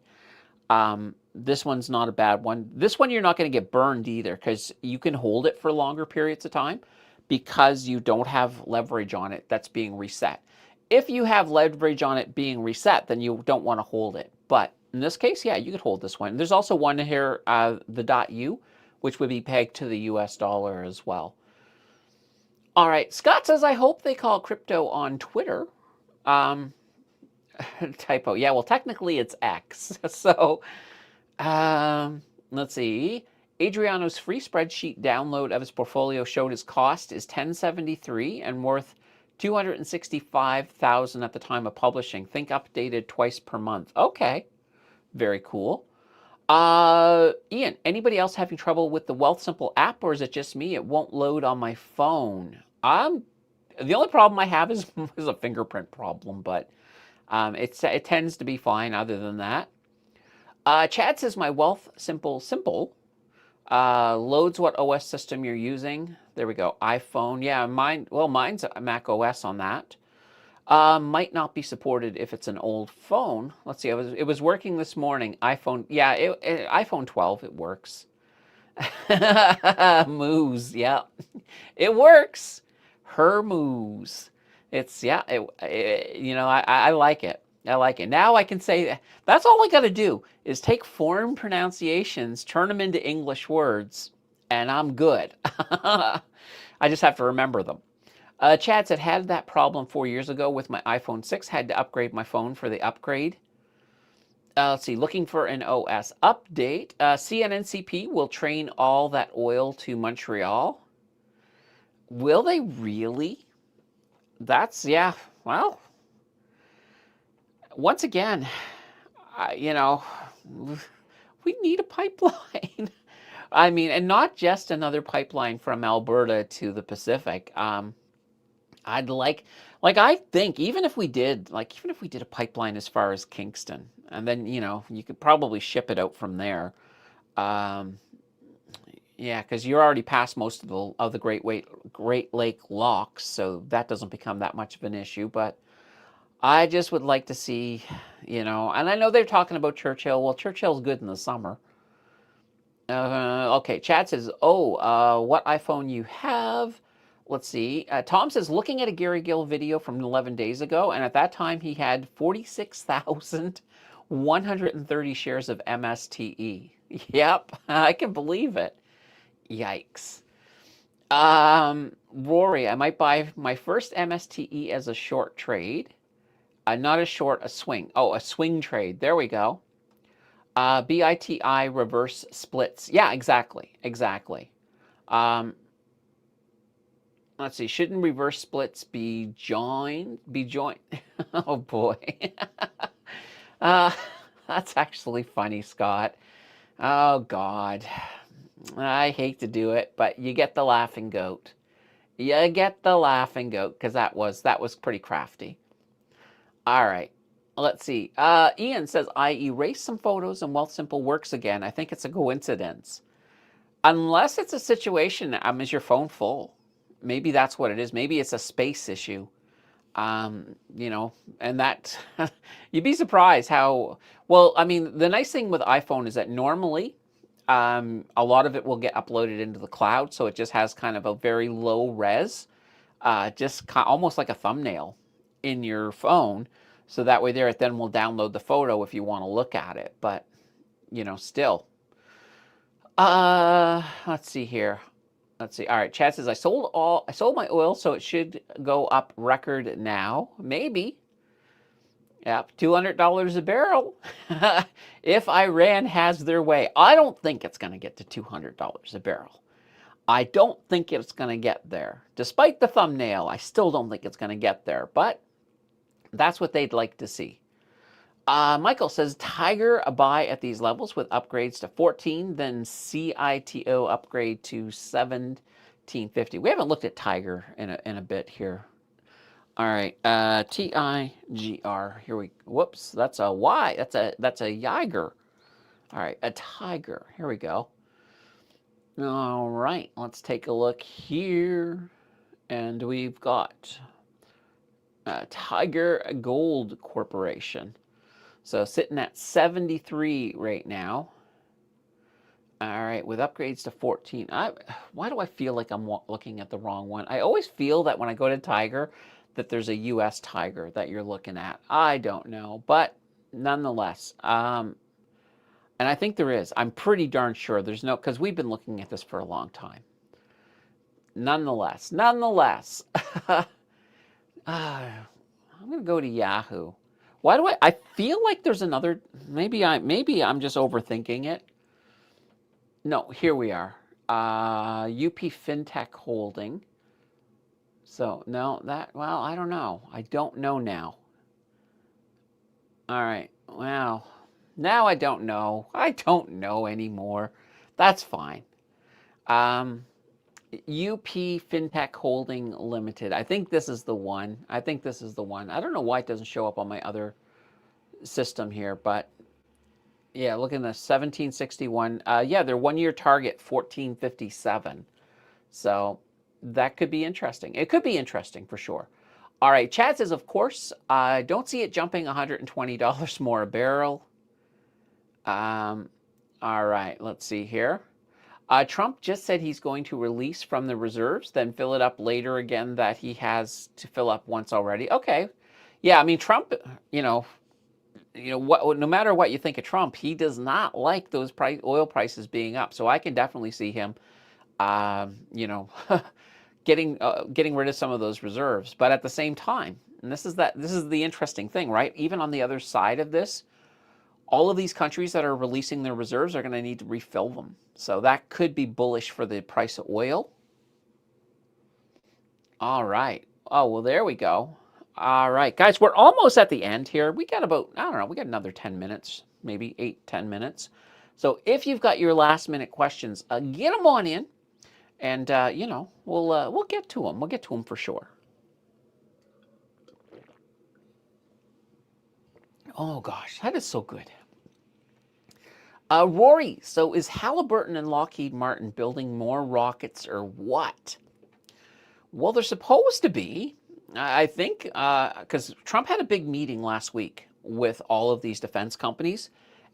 this one's not a bad one. This one, you're not going to get burned either, because you can hold it for longer periods of time because you don't have leverage on it that's being reset. If you have leverage on it being reset, then you don't want to hold it. But in this case, yeah, you could hold this one. There's also one here, the .U, which would be pegged to the US dollar as well. All right. Scott says, I hope they call crypto on Twitter. Um, typo. Yeah, well, technically it's X. So, let's see. Adriano's free spreadsheet download of his portfolio showed his cost is 1073 and worth 265,000 at the time of publishing. Think updated twice per month. Okay, very cool. Ian, anybody else having trouble with the Wealthsimple app, or is it just me? It won't load on my phone. The only problem I have is, is a fingerprint problem, but it tends to be fine other than that. Chad says my Wealthsimple loads what OS system you're using. There we go. iPhone. Yeah, mine's a Mac OS on that. Might not be supported if it's an old phone. Let's see. It was working this morning. iPhone. Yeah, iPhone 12. It works. Moose. Yeah, it works. Her moose. It's yeah. I like it. I like it. Now I can say that's all I got to do is take foreign pronunciations, turn them into English words, and I'm good. I just have to remember them. Chad said, had that problem 4 years ago with my iPhone 6, had to upgrade my phone for the upgrade. Let's see, looking for an OS update. CNNCP will train all that oil to Montreal. Will they really? Yeah, well, once again, we need a pipeline. I mean, and not just another pipeline from Alberta to the Pacific. I'd I think even if we did a pipeline as far as Kingston, and then you could probably ship it out from there. Yeah, because you're already past most of the Great Lake locks, so that doesn't become that much of an issue. But I just would like to see, and I know they're talking about Churchill. Well, Churchill's good in the summer. Okay, Chad says, what iPhone you have? Let's see. Tom says, looking at a Gary Gill video from 11 days ago, and at that time he had 46,130 shares of MSTE. Yep, I can believe it. Yikes. Rory, I might buy my first MSTE as a short trade. Not a short, a swing. Oh, a swing trade. There we go. BITI reverse splits. Yeah, exactly. Let's see. Shouldn't reverse splits be joined? Oh boy. uh, that's actually funny, Scott. Oh God. I hate to do it, but you get the laughing goat. You get the laughing goat because that was pretty crafty. All right. Let's see. Ian says, I erased some photos and Wealthsimple works again. I think it's a coincidence. Unless it's a situation, is your phone full? Maybe that's what it is. Maybe it's a space issue. And that, you'd be surprised how, well, I mean, the nice thing with iPhone is that normally a lot of it will get uploaded into the cloud. So it just has kind of a very low res, almost like a thumbnail in your phone. So that way it then will download the photo if you want to look at it. But, still. Let's see here. Let's see. All right, Chad says, I sold my oil, so it should go up record now. Maybe. Yep, $200 a barrel. If Iran has their way. I don't think it's going to get to $200 a barrel. I don't think it's going to get there. Despite the thumbnail, I still don't think it's going to get there. But that's what they'd like to see. Michael says, Tiger a buy at these levels with upgrades to 14, then CITO upgrade to 1750. We haven't looked at Tiger in a bit here. All right, TIGR. Whoops, that's a Y. That's a Yiger. All right, a Tiger. Here we go. All right, let's take a look here, and we've got Tiger Gold Corporation. So sitting at 73 right now. All right, with upgrades to 14. Why do I feel like I'm looking at the wrong one? I always feel that when I go to Tiger, that there's a U.S. Tiger that you're looking at. I don't know, but nonetheless. And I think there is. I'm pretty darn sure there's no, because we've been looking at this for a long time. nonetheless, I'm going to go to Yahoo. Why do I feel like there's another, maybe I'm just overthinking it. No, here we are. UP FinTech Holding. So, no, well, I don't know. I don't know now. All right. Well, now I don't know. I don't know anymore. That's fine. UP FinTech Holding Limited. I think this is the one. I don't know why it doesn't show up on my other system here, but yeah, look at this 1761. Yeah, their 1 year target 1457. So that could be interesting. It could be interesting for sure. All right, Chad says, of course, I don't see it jumping $120 more a barrel. All right, let's see here. Trump just said he's going to release from the reserves, then fill it up later again that he has to fill up once already. Okay. Yeah, I mean, Trump, what, no matter what you think of Trump, he does not like those oil prices being up. So I can definitely see him, getting rid of some of those reserves. But at the same time, and this is the interesting thing, right? Even on the other side of this, all of these countries that are releasing their reserves are going to need to refill them. So that could be bullish for the price of oil. All right. Oh, well, there we go. All right, guys, we're almost at the end here. We got about, I don't know, we got another 10 minutes, maybe 8-10 minutes. So if you've got your last minute questions, get them on in, and we'll get to them. We'll get to them for sure. Oh gosh, that is so good. Rory, so is Halliburton and Lockheed Martin building more rockets or what? Well, they're supposed to be. I think because Trump had a big meeting last week with all of these defense companies,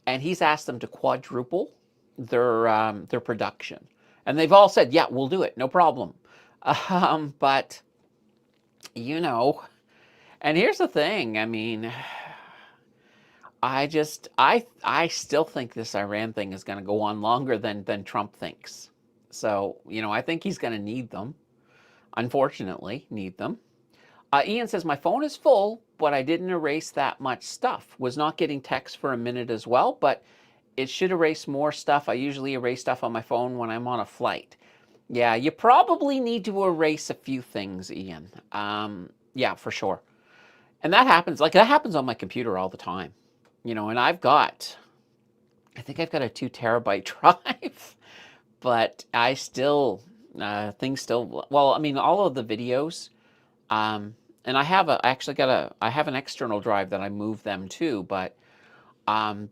and he's asked them to quadruple their production, and they've all said, "Yeah, we'll do it, no problem." But and here's the thing. I mean, I still think this Iran thing is going to go on longer than Trump thinks. So I think he's going to need them. Unfortunately, need them. Ian says, my phone is full, but I didn't erase that much stuff. Was not getting text for a minute as well, but it should erase more stuff. I usually erase stuff on my phone when I'm on a flight. Yeah, you probably need to erase a few things, Ian. Yeah, for sure. And that happens on my computer all the time. And I think I've got a 2 terabyte drive, but I still, things still, well, I mean, all of the videos, and I have an external drive that I move them to, but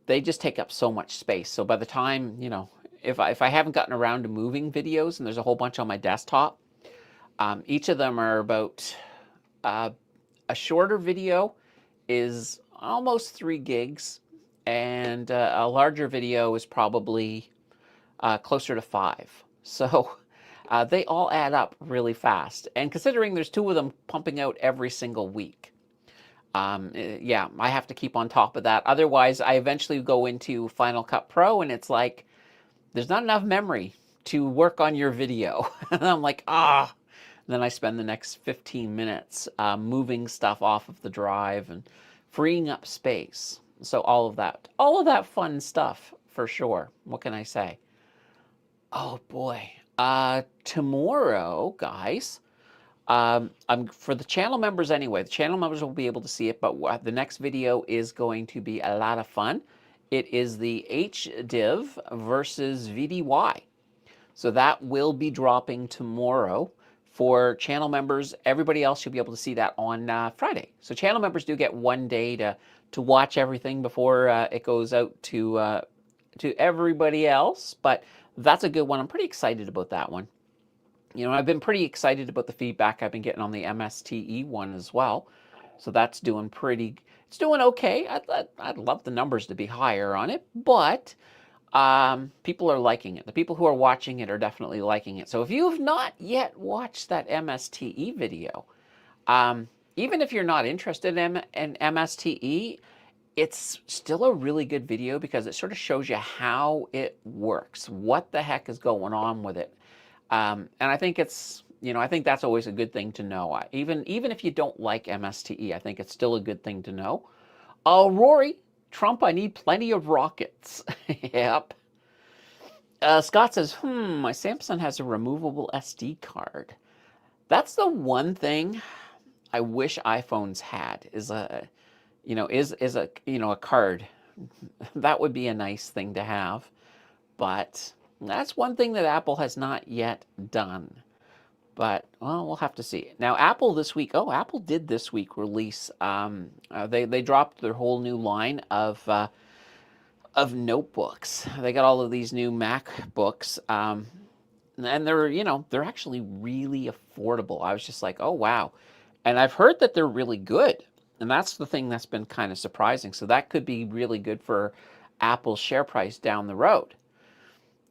they just take up so much space. So by the time, if I haven't gotten around to moving videos, and there's a whole bunch on my desktop, each of them are about, a shorter video is almost 3 gigs, and a larger video is probably closer to 5. So they all add up really fast. And considering there's 2 of them pumping out every single week, yeah, I have to keep on top of that. Otherwise, I eventually go into Final Cut Pro, and it's like, there's not enough memory to work on your video. And I'm like, Then I spend the next 15 minutes moving stuff off of the drive and freeing up space. So all of that fun stuff for sure. What can I say? Oh boy. Tomorrow, guys, I'm for the channel members anyway. The channel members will be able to see it, but the next video is going to be a lot of fun. It is the HDIV versus VDY. So that will be dropping tomorrow for channel members. Everybody else should be able to see that on Friday. So channel members do get 1 day to watch everything before it goes out to everybody else. But that's a good one. I'm pretty excited about that one. I've been pretty excited about the feedback I've been getting on the MSTE one as well. So that's doing it's doing okay. I'd love the numbers to be higher on it, but people are liking it. The people who are watching it are definitely liking it. So if you have not yet watched that MSTE video, even if you're not interested in MSTE, it's still a really good video because it sort of shows you how it works, what the heck is going on with it. And I think it's I think that's always a good thing to know. Even if you don't like MSTE, I think it's still a good thing to know. Rory, Trump, I need plenty of rockets. Yep. Scott says, my Samsung has a removable SD card. That's the one thing I wish iPhones had is a, a card. That would be a nice thing to have. But that's one thing that Apple has not yet done. But, well, we'll have to see. Now, Apple did this week release, they dropped their whole new line of notebooks. They got all of these new MacBooks, and they're actually really affordable. I was just like, oh, wow. And I've heard that they're really good. And that's the thing that's been kind of surprising. So that could be really good for Apple's share price down the road.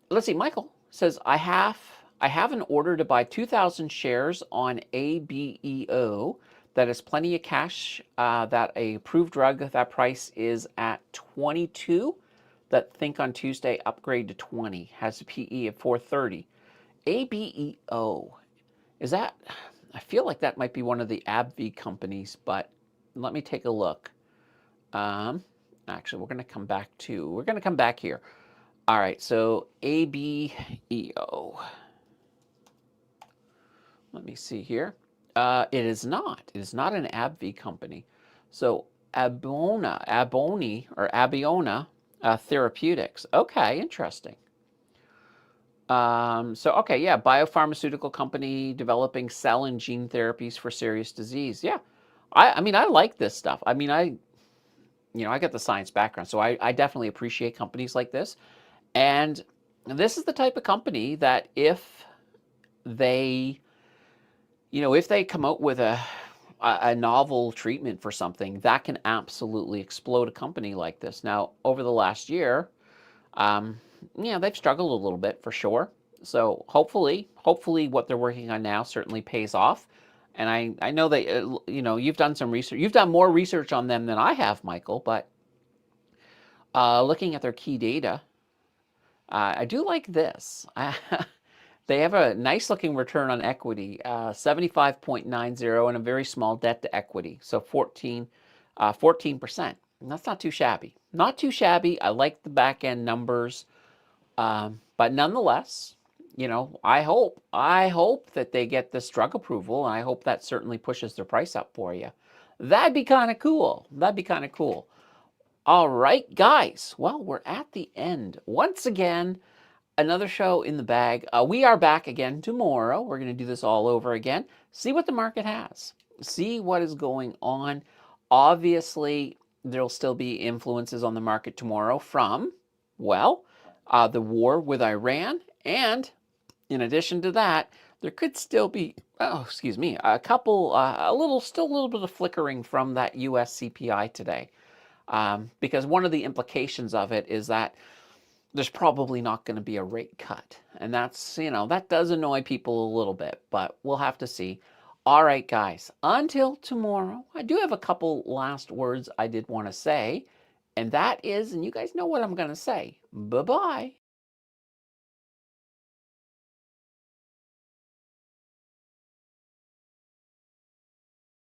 Let's see, Michael says, I have an order to buy 2,000 shares on ABEO. That is plenty of cash. That a approved drug, that price is at 22. That think on Tuesday upgrade to 20. Has a PE of 430. ABEO. Is that, I feel like that might be one of the AbbVie companies, but let me take a look. Actually, we're going to come back here. All right, so ABEO. Let me see here. It is not. It is not an AbbVie company. So Abeona Therapeutics. Okay, interesting. Okay, yeah, biopharmaceutical company developing cell and gene therapies for serious disease. Yeah, I mean, I like this stuff. I mean, I got the science background, so I definitely appreciate companies like this. And this is the type of company that if they come out with a novel treatment for something, that can absolutely explode a company like this. Now, over the last year, they've struggled a little bit for sure. So hopefully what they're working on now certainly pays off. And I know that, you've done some research. You've done more research on them than I have, Michael, but looking at their key data, I do like this. They have a nice looking return on equity, 75.90, and a very small debt to equity, so 14%. And that's not too shabby. Not too shabby. I like the back end numbers, but nonetheless, I hope that they get this drug approval, and I hope that certainly pushes their price up for you. That'd be kind of cool. All right, guys. Well, we're at the end. Once again, another show in the bag. We are back again tomorrow. We're going to do this all over again. See what the market has. See what is going on. Obviously, there'll still be influences on the market tomorrow from, the war with Iran. And in addition to that, there could still be, a little bit of flickering from that US CPI today. Because one of the implications of it is that there's probably not going to be a rate cut. And that's, that does annoy people a little bit, but we'll have to see. All right, guys, until tomorrow, I do have a couple last words I did want to say, and that is, and you guys know what I'm going to say, bye-bye.